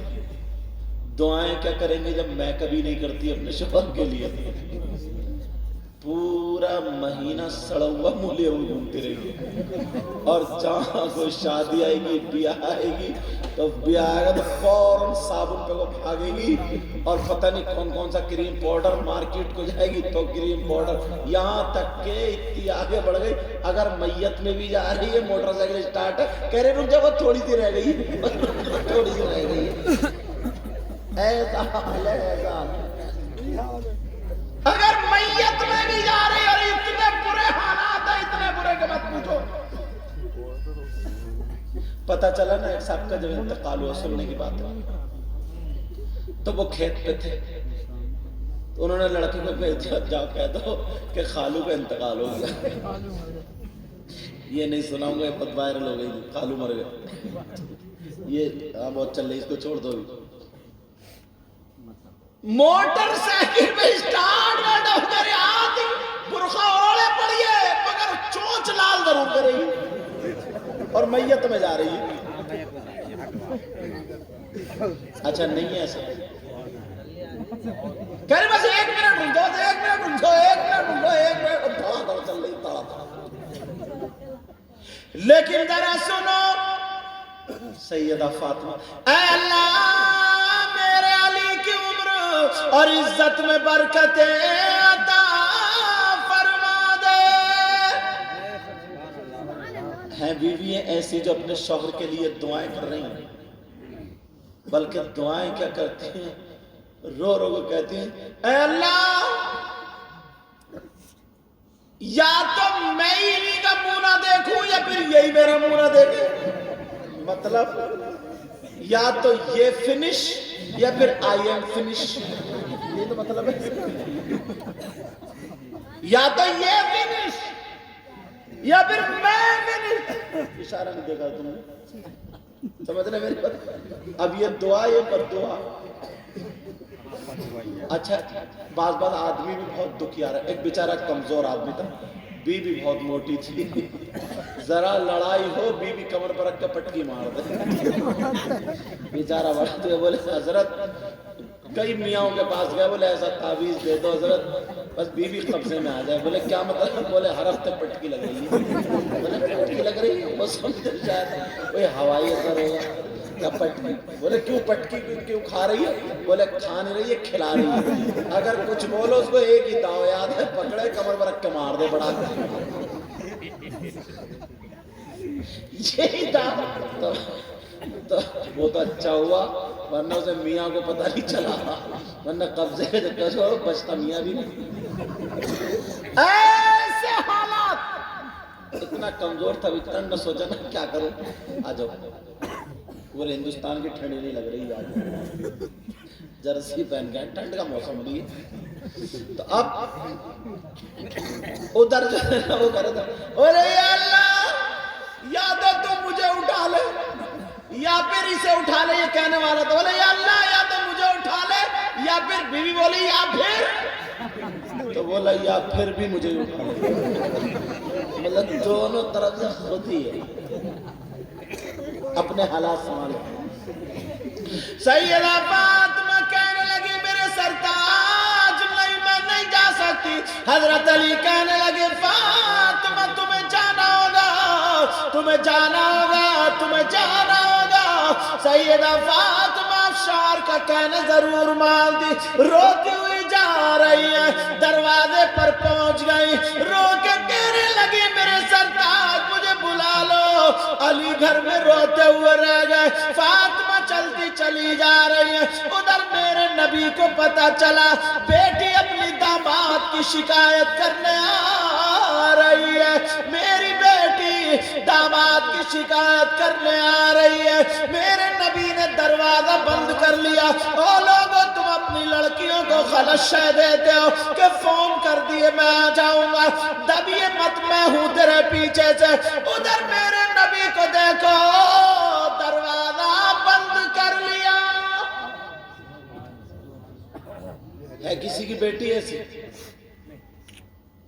دعائیں کیا کریں گے جب میں کبھی نہیں کرتی اپنے شوہر کے لیے. پورا مہینہ سڑا ہوا منہ لیے ہوئے گھومتی رہے گی, اور جہاں کوئی شادی آئے گی, بیاہ آئے گی تو بیاہ آئے گا تو فوراً صابن پہ وہ بھاگے گی, اور پتہ نہیں کون سا کریم پاؤڈر, مارکیٹ کو جائے گی تو کریم پاؤڈر, یہاں تک کہ اتنی آگے بڑھ گئی اگر میت میں بھی جا رہی ہے موٹر سائیکل اسٹارٹ ہے, کہہ رہے رک جا وہ تھوڑی سی رہ گئی, تھوڑی سی رہ گئی. ایسا حال ہے, ایسا حال ہے. اگر میت میت میں بھی جا رہی اور اتنے برے حالات ہیں، اتنے برے کہ مت پوچھو۔ پتہ چلا نا ایک صاحب کا جب انتقال ہوا، سننے کی بات ہے، تو وہ کھیت پہ تھے، تو انہوں نے لڑکے کو بھیج دیا جاؤ کہہ دو کہ خالو کا انتقال ہو گیا۔ یہ نہیں سناؤں گا، یہ بہت وائرل ہو گئی، خالو مر گیا، یہ بہت چل رہی، اس کو چھوڑ دو۔ موٹر سائیکل پہ اسٹارٹ بیٹھا ہو کر آتی برخہ اوڑے پڑیے مگر چونچ لال ضرور کر رہی اور میت میں جا رہی ہے۔ اچھا نہیں ہے ایسا، کہہ رہے بس ایک منٹ رک جاؤ، ایک منٹ رک جاؤ، ایک منٹ رک جاؤ، ایک منٹ، دھڑا دھڑ چل رہی، دھڑا دھڑ۔ لیکن ذرا سنو سیدہ فاطمہ، اے اللہ میرے علی کی عمر اور عزت میں برکت عطا فرما دے۔ ہیں بیوییں ایسی جو اپنے شوہر کے لیے دعائیں کر رہی ہیں، بلکہ دعائیں کیا کرتی ہیں، رو رو کو کہتی ہیں اے اللہ یا تو میں انہی کا منہ نہ دیکھوں یا پھر یہی میرا منہ نہ دیکھے۔ مطلب یا تو یہ فنش یا پھر آئی ایم فنش، یہ تو مطلب ہے، یا تو یہ فنش یا پھر میں فنش۔ اشارہ نہیں دیکھا تم نے، سمجھ رہے میری بات؟ اب یہ دعا، یہ بد دعا۔ اچھا بعض آدمی بھی بہت دکھیا رہا، ایک بیچارہ کمزور آدمی تھا، بیوی بہت موٹی تھی، ذرا لڑائی ہو بیوی کمر پر رکھ کے پٹکی مار دے، بیچارہ بڑا تو بولے حضرت کئی میاں کے پاس گئے، بولے ایسا تعویذ دے دو حضرت بس بیوی قبضے میں آ جائے۔ بولے کیا مطلب؟ بولے ہر ہفتے پٹکی لگ رہی ہے۔ بولے پٹکی لگ رہی ہے، وہ سمجھ شاید کوئی ہوائی اثر ہوگا یا پٹکی۔ بولے کیوں پٹکی کیوں کھا رہی ہے؟ بولے کھا نہیں رہی ہے، کھلا رہی ہے، اگر کچھ بولو اس کو ایک ہی داؤ یاد ہے، پکڑے کمر پر رکھ کے مار دے بڑا۔ یہی داؤ تو وہ تو اچھا ہوا، ورنہ اسے میاں کو پتہ نہیں چلا، ورنہ قبضے کے چکر سے بچتا میاں بھی نہیں۔ ایسے حالات، اتنا کمزور تھا، اتنا نہ سوچا نا کیا کروں، آ جاؤ۔ پورے ہندوستان کی ٹھنڈی نہیں لگ رہی آج، جرسی پہن گئے، ٹھنڈ کا موسم بھی ہے۔ تو اب ادھر جو ہے نا وہ کر رہا تھا، بولے یا اللہ یا تو مجھے اٹھا لے یا پھر اسے اٹھا لے، یہ کہنے والا تھا۔ بولے یا اللہ یا تو مجھے اٹھا لے یا پھر، بیوی بولی یا پھر، تو بولا یا پھر بھی مجھے اٹھا لے۔ مطلب دونوں طرف سے خود ہی ہے، اپنے حالات سنبھالو۔ سیدہ فاطمہ کہنے لگی میرے سرتاج نہیں، میں نہیں جا سکتی۔ حضرت علی کہنے لگے فاطمہ تمہیں جانا ہوگا، تمہیں جانا ہوگا، تمہیں جانا ہوگا۔ سیدہ فاطمہ افشار کا کہنا ضرور مان دی، روتی ہوئی جا رہی ہے، دروازے پر پہنچ گئی، رو کے کہنے لگی میرے سرتاج مجھے بلا لو۔ علی گھر میں روتے ہوئے رہ گئے، فاطمہ چلتی چلی جا رہی ہے۔ ادھر میرے نبی کو پتا چلا بیٹی اپنی داماد کی شکایت کرنے آ رہی ہے، میری بیٹی داماد کی شکایت کرنے آ رہی ہے۔ میرے نبی نے دروازہ بند کر لیا۔ او لوگو تم اپنی لڑکیوں کو خلشہ دیتے ہو کہ فون کر دیے میں آ جاؤں گا، دبیے مت میں ہوں تیرے پیچھے سے۔ ادھر میرے نبی کو دیکھو دروازہ بند کر لیا ہے۔ کسی کی بیٹی ایسی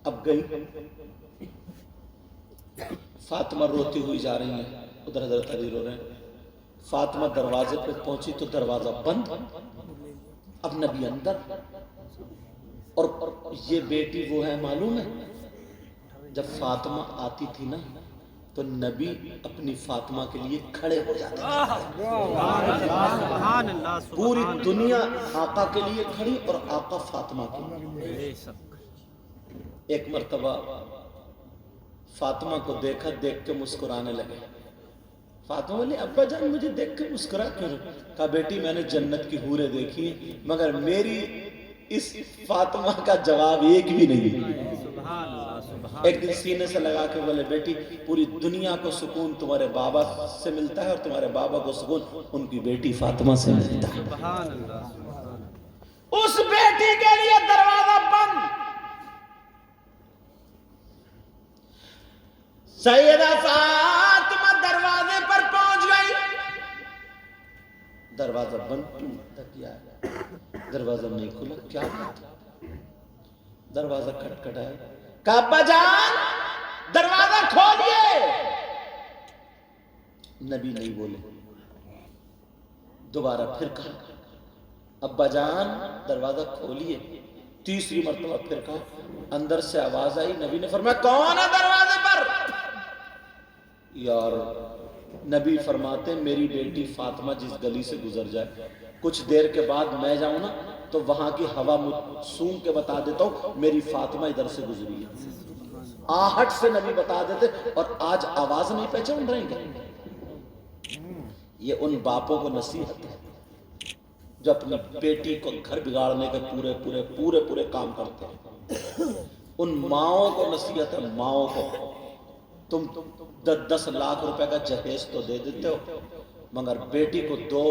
اب گئی، فاطمہ روتی ہوئی جا رہی ہیں، ادھر حضرت علی رو رہے ہیں۔ فاطمہ دروازے پہ پہنچی تو دروازہ بند، اب نبی اندر، اور یہ بیٹی وہ ہے معلوم ہے، جب فاطمہ آتی تھی نا تو نبی اپنی فاطمہ کے لیے کھڑے ہو جاتے تھے۔ پوری دنیا آقا کے لیے کھڑی اور آقا فاطمہ کے لیے۔ ایک مرتبہ فاطمہ کو دیکھا، دیکھ کے مسکرانے لگے۔ فاطمہ بولی ابا جان مجھے دیکھ کے مسکرا کیوں؟ کہا بیٹی میں نے جنت کی حوریں دیکھی مگر میری اس فاطمہ کا جواب ایک بھی نہیں. ایک دن سینے سے لگا کے بولے بیٹی پوری دنیا کو سکون تمہارے بابا سے ملتا ہے اور تمہارے بابا کو سکون ان کی بیٹی فاطمہ سے ملتا ہے. اس بیٹی کے لیے دروازہ بند. سیدہ فاطمہ دروازے پر پہنچ گئی. دروازہ بند کیا دروازہ نہیں کھلا. کیا بات؟ دروازہ کھٹکھٹایا. کہا ابا جان دروازہ کھولیے. نبی نہیں بولے. دوبارہ پھر کہا ابا جان دروازہ کھولیے. تیسری مرتبہ پھر کہا. اندر سے آواز آئی. نبی نے فرمایا کون ہے دروازے پر؟ یار نبی فرماتے میری بیٹی فاطمہ جس گلی سے گزر جائے کچھ دیر کے بعد میں جاؤں نا تو وہاں کی ہوا سونگ کے بتا دیتا ہوں میری فاطمہ ادھر سے گزری ہے. آہٹ سے نبی بتا دیتے اور آج آواز نہیں پہچان رہے گا. یہ ان باپوں کو نصیحت ہے جو اپنی بیٹی کو گھر بگاڑنے کے پورے کام کرتے ہیں. ان ماؤں کو نصیحت ہے. ماؤں کو تم 10 لاکھ روپے کا جہیز تو دے دیتے ہو مگر بیٹی کو 2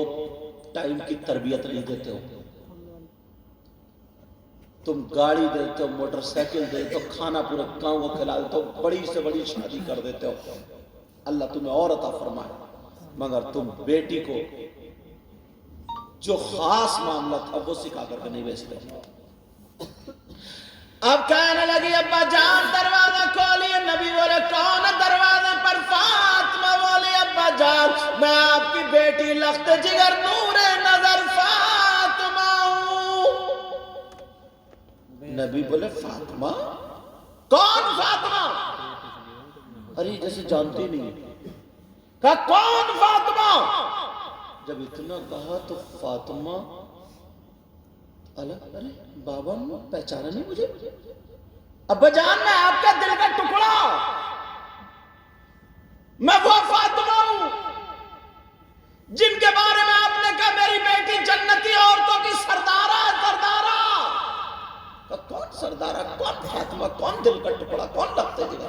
ٹائم کی تربیت نہیں دیتے ہو. تم گاڑی دیتے ہو موٹر سائیکل دیتے ہو کھانا پورے گاؤں کو کھلا دیتے ہو بڑی سے بڑی شادی کر دیتے ہو. اللہ تمہیں اور عطا فرمائے مگر تم بیٹی کو جو خاص معاملہ تھا وہ سکھا کر کے نہیں بھیجتے. اب کہنے لگی ابا جان دروازہ کھولیے. نبی بولے کون دروازے پر؟ فاطمہ بولی ابا جان میں آپ کی بیٹی لخت جگر نور نظر فاطمہ ہوں. نبی بولے فاطمہ؟ کون فاطمہ؟ ارے جیسے جانتی نہیں. کہا کون فاطمہ؟ جب اتنا کہا تو فاطمہ ارے بابا نے پہچانا نہیں مجھے. ابا جان میں آپ کا دل کا ٹکڑا میں وہ فاطمہ ہوں جن کے بارے میں آپ نے کہا میری بیٹی جنتی عورتوں کی سردارہ. کون سردارہ؟ کون فاطمہ؟ کون دل کا ٹکڑا؟ کون لگتے جگہ؟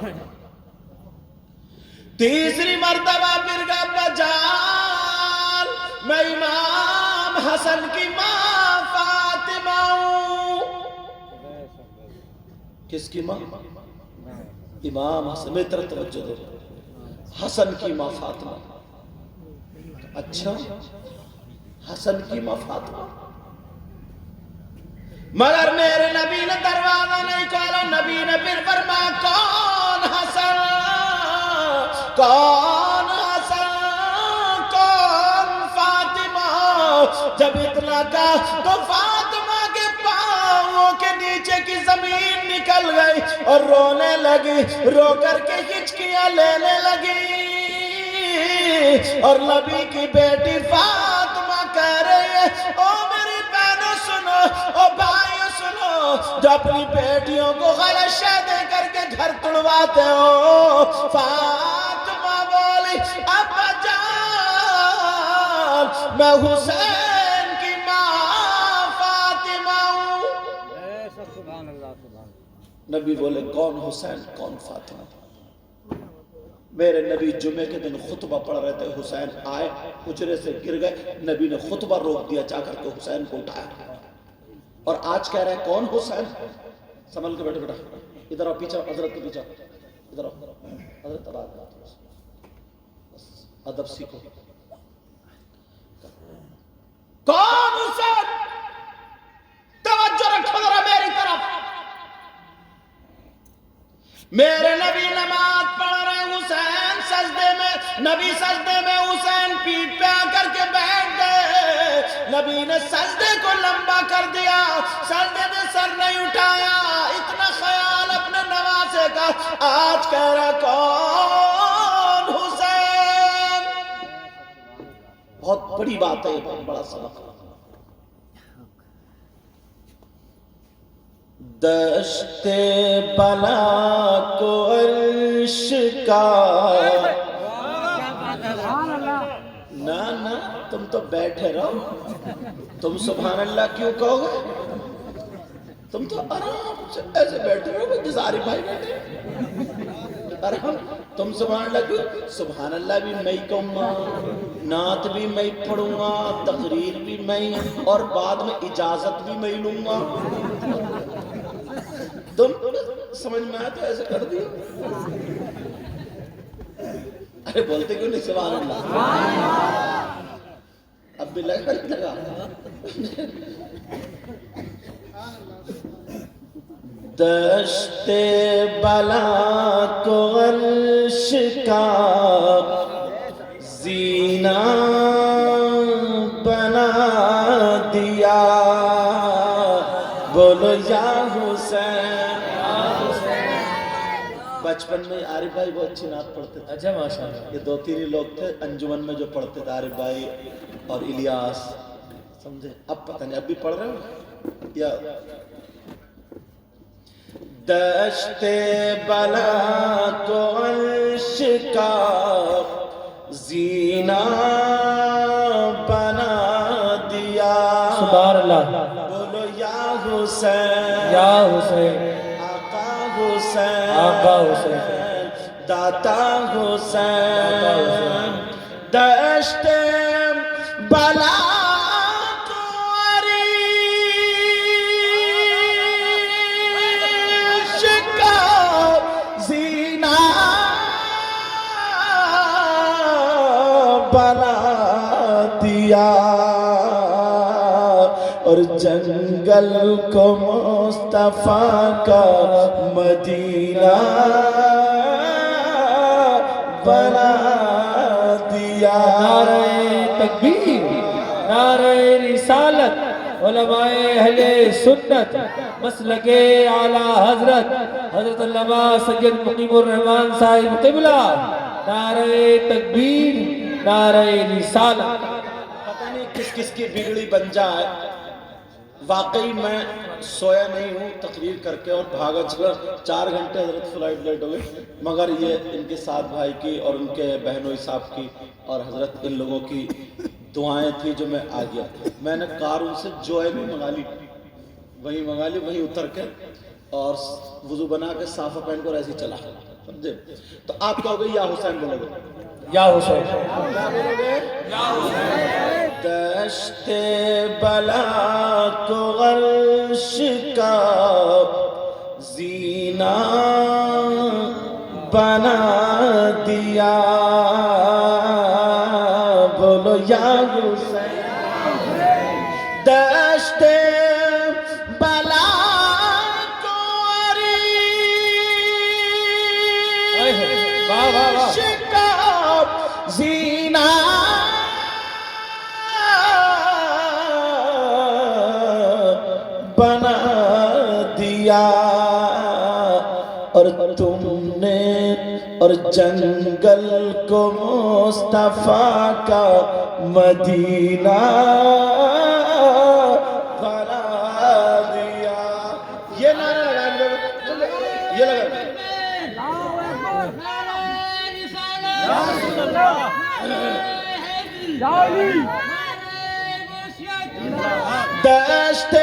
تیسری مرتبہ پھر کہا ابا جان میں امام حسن کی ماں فاطمہ ہوں. کس کی ماں؟ امام حسن. میں طرح توجہ دو. حسن کی ماں فاطمہ. اچھا حسن کی ماں فاطمہ. مگر میرے نبی نے دروازہ نہیں کھولا. نبی نے پھر فرمایا کون حسن؟ کون حسن؟ کون فاطمہ؟ جب اتنا کہا تو فاطمہ کے پاؤں کے نیچے کی زمین نکل گئی اور رونے لگی. رو کر کے ہچکیاں لینے لگی اور نبی کی بیٹی فاطمہ کہہ رہی ہے او میری بہنوں سنو، او بھائیوں سنو، جو اپنی بیٹیوں کو غلط شے دے کر کے گھر تڑواتے ہو. فاطمہ بولی ابا جان میں حسین کی ماں فاطمہ ہوں. نبی بولے کون حسین کون فاطمہ؟ میرے نبی جمعے کے دن خطبہ پڑھ رہے تھے. حسین آئے حجرے سے گر گئے. نبی نے خطبہ روک دیا جا کر کے حسین کو اٹھایا اور آج کہہ رہے ہیں کون حسین؟ سنبھل کے بیٹھے بیٹا ادھر آؤ پیچھے. حضرت کے پیچھے ادھر آؤ. حضرت ادب سیکھو. کون حسین؟ توجہ رکھو ذرا میری طرف. میرے نبی نماز پڑھ رہے حسین سجدے میں. نبی سجدے میں حسین پیٹھ پہ آ کر کے بیٹھ گئے. نبی نے سجدے کو لمبا کر دیا. سجدے نے سر نہیں اٹھایا. اتنا خیال اپنے نواسے کا. آج کہہ رہا کون حسین. بہت بڑی بات ہے. بہت بڑا سبق. دشت بلا کو عرش کا نا تم تو بیٹھے رہو. تم سبحان اللہ کیوں کہو گے؟ تم تو آرام سے ایسے بیٹھے ہو جس عارف بھائی بیٹھے آرام. تم سبحان اللہ کو سبحان اللہ بھی میں کہوں گا, نعت بھی میں پڑھوں گا, تقریر بھی میں, اور بعد میں اجازت بھی میں لوں گا. تم سمجھ میں آیا تو ایسے کر دیا. ارے بولتے کیوں نہیں سبحان اللہ؟ اب بھی لگا نہیں لگا. دشت بلا کو عرش کا زینہ بنا دیا, بولو یا حسین. بچپن میں عارف بھائی بہت اچھی نعت پڑھتے تھے. اچھا ماشاءاللہ. یہ 2-3 ہی لوگ تھے انجمن میں جو پڑھتے تھے, عارف بھائی اور الیاس, سمجھے؟ اب پتہ نہیں اب بھی پڑھ رہے ہو یا دشت بلا کو عرش کا زینہ بنا دیا, سبحان اللہ. بولو یا حسین, یا حسین, آقا حسین, آقا حسین, داتا حسین. دشت بلا کو عرش کا زینہ بنا دیا, اور جنگل کو مصطفیٰ کا مدینہ بنا دیا. نعرہ تکبیر, نعرہ رسالت, علماء اہل سنت, مسلک اعلی حضرت حضرت علامہ سید مقیم الرحمان صاحب قبلہ. نعرہ تکبیر, نعرہ رسالت. پتہ نہیں کس کس کی بگڑی بن جائے. واقعی میں سویا نہیں ہوں تقریر کر کے اور بھاگا چلا. 4 گھنٹے حضرت فلائٹ لیٹ ہو گئی, مگر یہ ان کے ساتھ بھائی کی اور ان کے بہنوئی صاحب کی اور حضرت ان لوگوں کی دعائیں تھی جو میں آ گیا. میں نے کار ان سے جوائے بھی منگا لی, وہیں منگا لی, وہیں اتر کے اور وضو بنا کے صافہ پہن کر ایسے چلا, سمجھے؟ تو آپ کہو گے یا حسین بولو گے, یا حسین, کیا بولو گے؟ دشت بلا کو عرش کا زینہ بنا دیا, بولو یا حسین. دشت بلا کو عرش کا زینہ بنا دیا, اور تم نے اور جنگل کو مصطفیٰ کا مدینہ بنا دیا. یہ نعرہ لگائیں لوگ, یہ لگائیں. دشت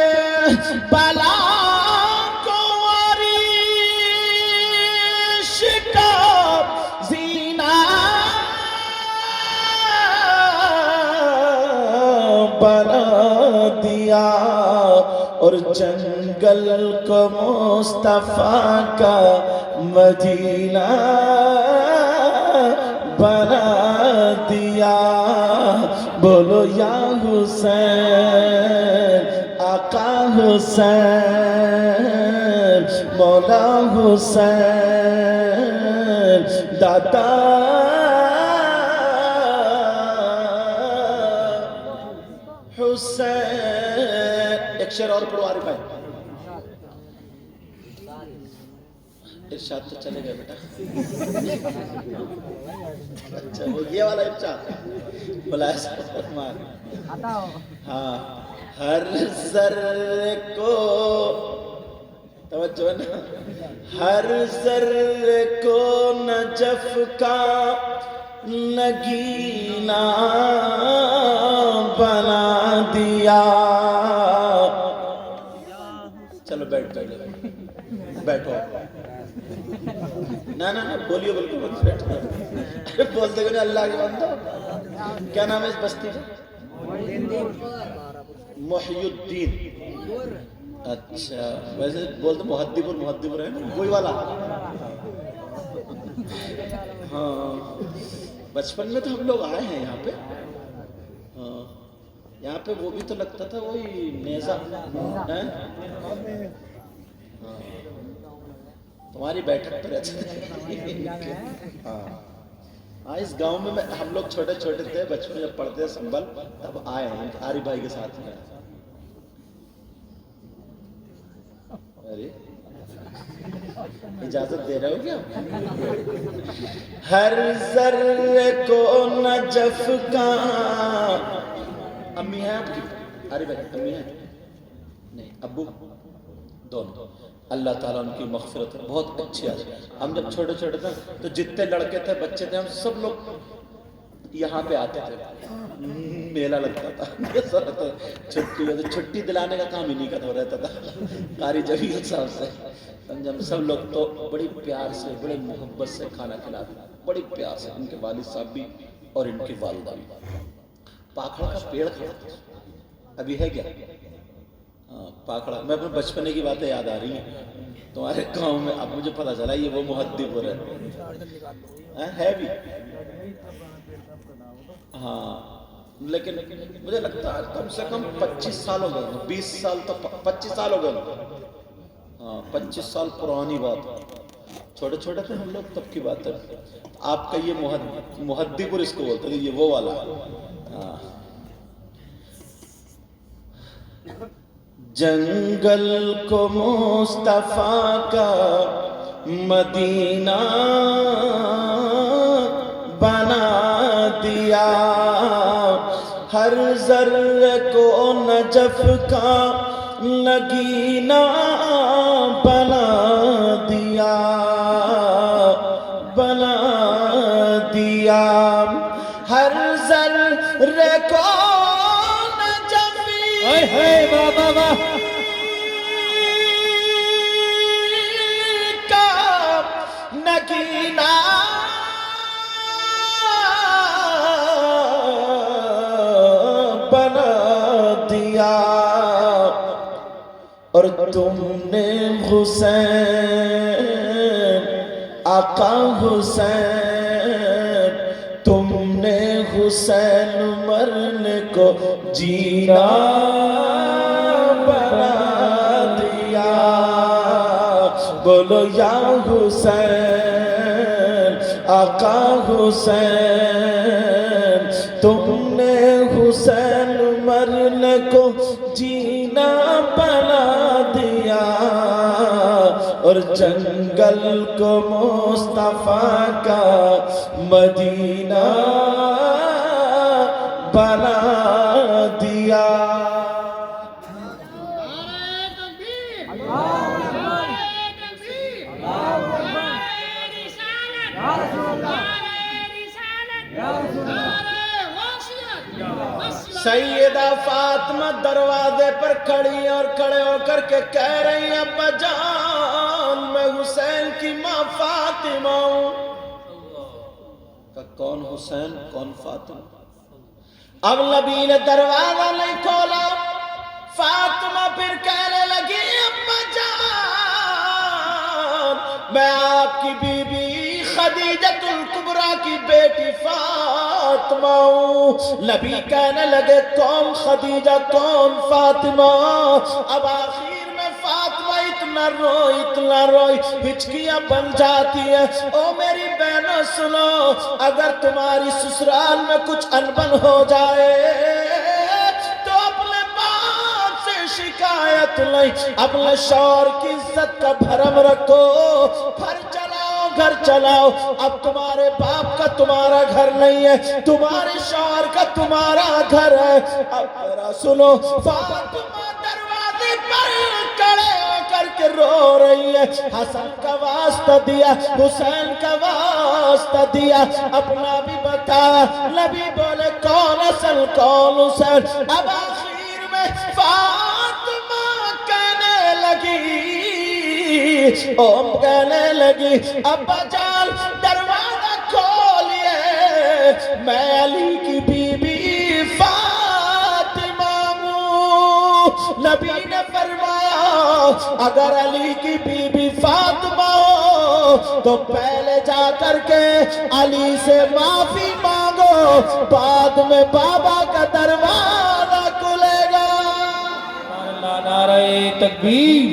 بلا کو عرش کا زینہ بنا دیا, اور جنگل کو مصطفیٰ کا مدینہ بنا دیا. بولو یا حسین, آقا حسین, مولا حسین, دادا حسین. ایک شعر اور پڑھو عارف بھائی. ارشاد تو چلے گئے بیٹا. اچھا وہ یہ والا ارشاد بلا ہاں. ہر ذرے کو توجہ نا, ہر ذرے کو نجف کا نگینہ بنا دیا. چلو بیٹھ جائے بیٹھو نہ بولیے بالکل بیٹھو بولتے کہ اللہ کے بندہ کیا نام ہے اس بستی کا محی الدین اچھا ویسے بولتے محدب ہے نا وہی والا ہاں بچپن میں تو ہم لوگ آئے ہیں یہاں پہ ہاں یہاں پہ وہ بھی تو لگتا تھا وہی نیزہ تمہاری بیٹھک پر رہتے ہاں اس گاؤں میں ہم لوگ چھوٹے تھے بچپن جب پڑھتے تھے سنبھل تب آئے ہیں عارف بھائی کے ساتھ میں ارے اجازت دے رہے ہو کیا ہر ذرے کو نجف کا امی ہے آپ کی عارف بھائی امی ہے نہیں ابو دونوں اللہ تعالیٰ ان کی مغفرت ہے بہت اچھی آدمی ہم جب چھوٹے تھے تو جتنے لڑکے تھے بچے تھے ہم سب لوگ یہاں پہ آتے تھے میلہ لگتا تھا چھٹی دلانے کا کام انہی کا تو رہتا تھا قاری جمیل صاحب سے ہم سب لوگ تو بڑی پیار سے بڑے محبت سے کھانا کھلاتے بڑی پیار سے ان کے والد صاحب بھی اور ان کی والدہ بھی پاکھڑا کا پیڑ کھڑا تھا ابھی ہے کیا پاکڑا میں اپنے بچپنے کی باتیں یاد آ رہی ہیں تمہارے گاؤں میں اب مجھے پتا چلا یہ وہ محدب ہے بھی ہاں لیکن مجھے لگتا ہے کم سے کم 25 سال ہو گئے 20 سال تو 25 سال ہو گئے ہاں 25 سال پرانی بات چھوٹے تھے ہم لوگ تب کی بات ہے آپ کا یہ محدب اس کو بولتے تھے یہ وہ والا جنگل کو مصطفیٰ کا مدینہ بنا دیا ہر ذرے کو نجف کا نگینہ بنا دیا ہر ذرے کو بابا کا نگینہ بنا دیا اور تم نے حسین آقا حسین تم نے حسین مرنے کو جینا بنا دیا بولو یا حسین آقا حسین تم نے حسین مرنے کو جینا بنا دیا اور جنگل کو مصطفیٰ کا مدینہ بنا دیا سیدہ فاطمہ دروازے پر کھڑی اور کھڑے ہو کر کے کہہ رہی ہیں ابا جان میں حسین کی ماں فاطمہ ہوں کون حسین کون فاطمہ اب نبی نے دروازہ نہیں کھولا فاطمہ پھر کہنے لگی ابا جان میں آپ کی بیوی خدیجۃ الکبریٰ کی بیٹی فاطمہ ہوں نبی کہنے لگے کون خدیجہ کون فاطمہ اب آخر میں فاطمہ اتنا روئی ہچکیاں بن جاتی ہیں او میری بہنوں سنو اگر تمہاری سسرال میں کچھ انبن ہو جائے تو اپنے باپ سے شکایت نہیں اپنے شوہر کی عزت کا بھرم رکھو گھر چلاؤ اب تمہارے باپ کا تمہارا گھر نہیں ہے تمہارے شوہر کا تمہارا گھر ہے اب میرا سنو فاطمہ دروازے پر کھڑے ہو کر کے رو رہی ہے حسن کا واسطہ دیا حسین کا واسطہ دیا اپنا بھی بتایا نبی بولے کون حسن کون حسین اب آخر میں فاطمہ کہنے لگی کہنے لگی ابا جان دروازہ کھولیے، میں علی کی بیوی فاطمہ ہوں۔ نبی نے فرمایا اگر علی کی بیوی فاطمہ ہو تو پہلے جا کر کے علی سے معافی مانگو، بعد میں بابا کا دروازہ کھلے گا۔ نعرہ تکبیر،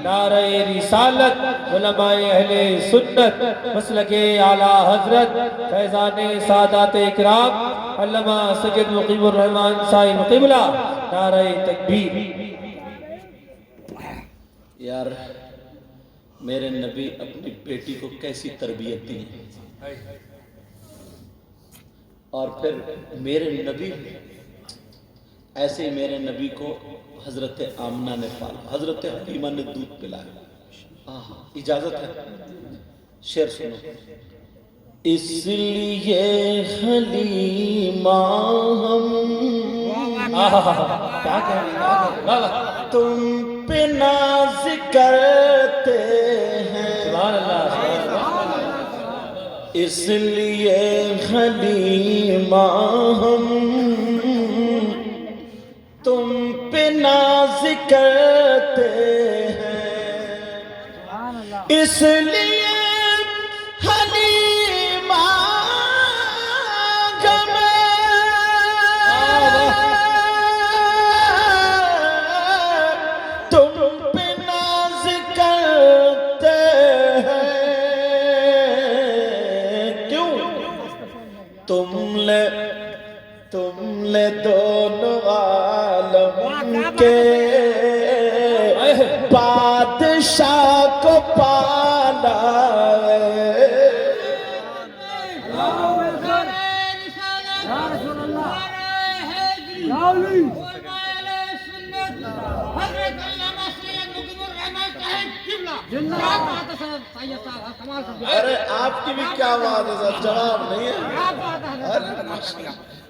نعرہ رسالت، علماء اہل سنت، مسلک اعلیٰ حضرت فیضان سادات اکرام علامہ سید مقیم الرحمن صاحب قبلہ، نعرہ تکبیر۔ یار میرے نبی اپنی بیٹی کو کیسی تربیت دی، اور پھر میرے نبی ایسے ہی میرے نبی کو حضرت آمنہ نے پالا، حضرت حلیمہ نے دودھ پلایا۔ اجازت ہے شعر سنو۔ اس لیے حلیمہ ہم تم پہ ناز کرتے ہیں، اس لیے حلیمہ ہم تم پہ ناز کرتے ہیں، اس لیے حلیمہ تم پہ ناز کرتے ہیں، کیوں؟ تم نے دونوں عالم کے بادشاہ کو پالا ہے۔ ارے آپ کی بھی کیا بات ہے صاحب، جواب نہیں ہے۔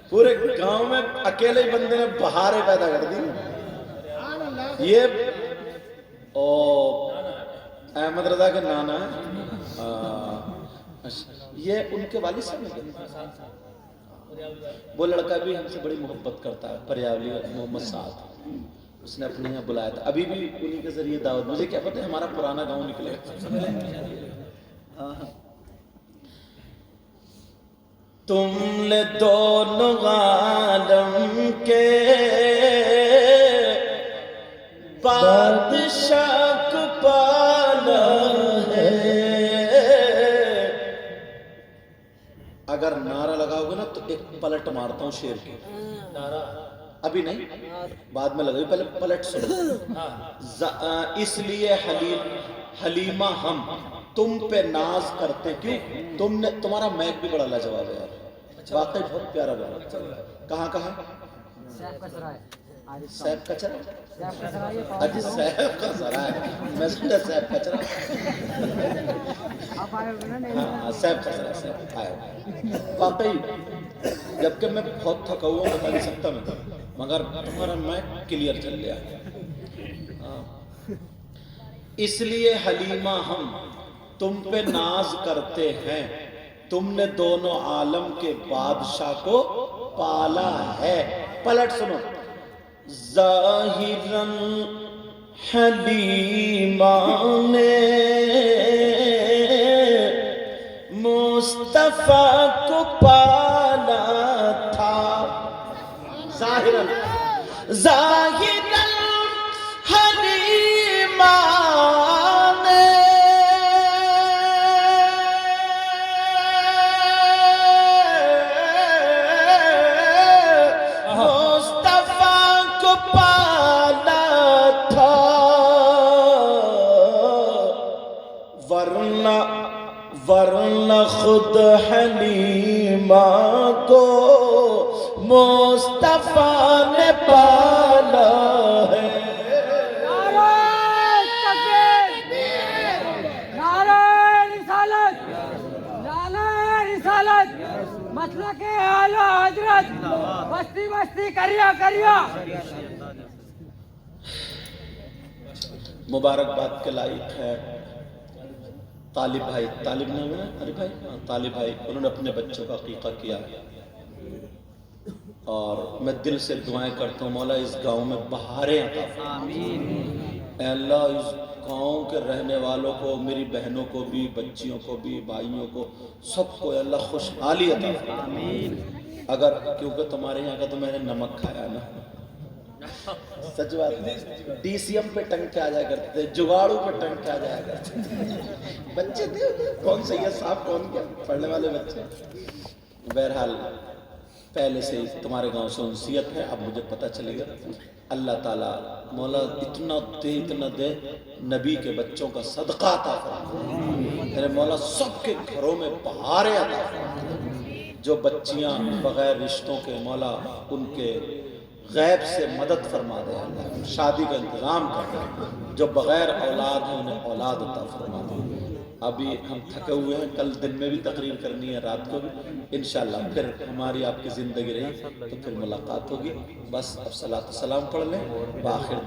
پورے گاؤں میں اکیلے ہی بندے نے بہاریں پیدا کر دی۔ یہ احمد رضا کے نانا ہے، یہ ان کے والد صاحب ہیں۔ وہ لڑکا بھی ہم سے بڑی محبت کرتا ہے، پریاولی محمد سعد، اس نے اپنے یہاں بلایا تھا، ابھی بھی انہی کے ذریعے دعوت، مجھے کیا پتہ ہے ہمارا پرانا گاؤں نکلے۔ تم نے دونوں عالم کے بادشاہ کو پالا ہے۔ اگر نعرہ لگاؤ گے نا تو ایک پلٹ مارتا ہوں شیر کی، ابھی نہیں بعد میں لگائی، پہلے پلٹ سنو۔ اس لیے حلیمہ ہم تم پہ ناز کرتے، کیوں؟ تمہارا میک بھی بڑا لاجواب ہے یار، واقعی بہت پیارا بنا۔ کہاں کہاں؟ سیب کچرا، اجی سیب کا سرائے، میں سمجھا سیب کچرا، ہاں سیب کا سرائے، سیب آیا۔ واقعی جبکہ میں بہت تھکا ہوا بتا نہیں سکتا میں، مگر تمہارا میں کلیئر چل گیا۔ اس لیے حلیمہ ہم تم پہ ناز کرتے ہیں، تم نے دونوں عالم کے بادشاہ کو پالا ہے۔ پلٹ سنو۔ ظاہراً حلیمہ نے مصطفیٰ کو پالا تھا، ظاہراً حلیمہ نے مصطفیٰ کو پالا تھا، ورنہ خود حلیمہ کو مصطفیٰ نے پالا ہے۔ مسلک اعلیٰ حضرت، بستی بستی کریا مبارکباد کے لائق ہے طالب بھائی، طالب نام ہے ارے بھائی، طالب بھائی، انہوں نے اپنے بچوں کا عقیقہ کیا اور میں دل سے دعائیں کرتا ہوں مولا اس گاؤں میں بہاریں عطا فرما، اے اللہ اس گاؤں کے رہنے والوں کو، میری بہنوں کو بھی، بچیوں کو بھی، بھائیوں کو، سب کو اے اللہ خوشحالی عطا فرما۔ اگر کیونکہ تمہارے یہاں کا تو میں نے نمک کھایا نا، سچ بات، ڈی سی ایم پہ ٹنگ کے آ جایا کرتے تھے، جگاڑوں پہ ٹنگ کے آ جایا کرتے تھے، بچے تھے کون سید صاحب کون کیا پڑھنے والے بچے۔ بہرحال پہلے سے تمہارے گاؤں سے انسیت ہے، اب مجھے پتہ چلے گا۔ اللہ تعالیٰ مولا اتنا دے نبی کے بچوں کا صدقہ عطا فرما، میرے مولا سب کے گھروں میں بہاریں عطا فرما، جو بچیاں بغیر رشتوں کے مولا ان کے غیب سے مدد فرما دے، اللہ شادی کا انتظام کر دے، جو بغیر اولاد ہیں انہیں اولاد عطا فرما دے۔ ابھی ہم تھکے ہوئے ہیں، کل دن میں بھی تقریر کرنی ہے، رات کو بھی انشاءاللہ، پھر ہماری آپ کی زندگی رہی تو پھر ملاقات ہوگی۔ بس اب صلاۃ و سلام پڑھ لیں، بآخر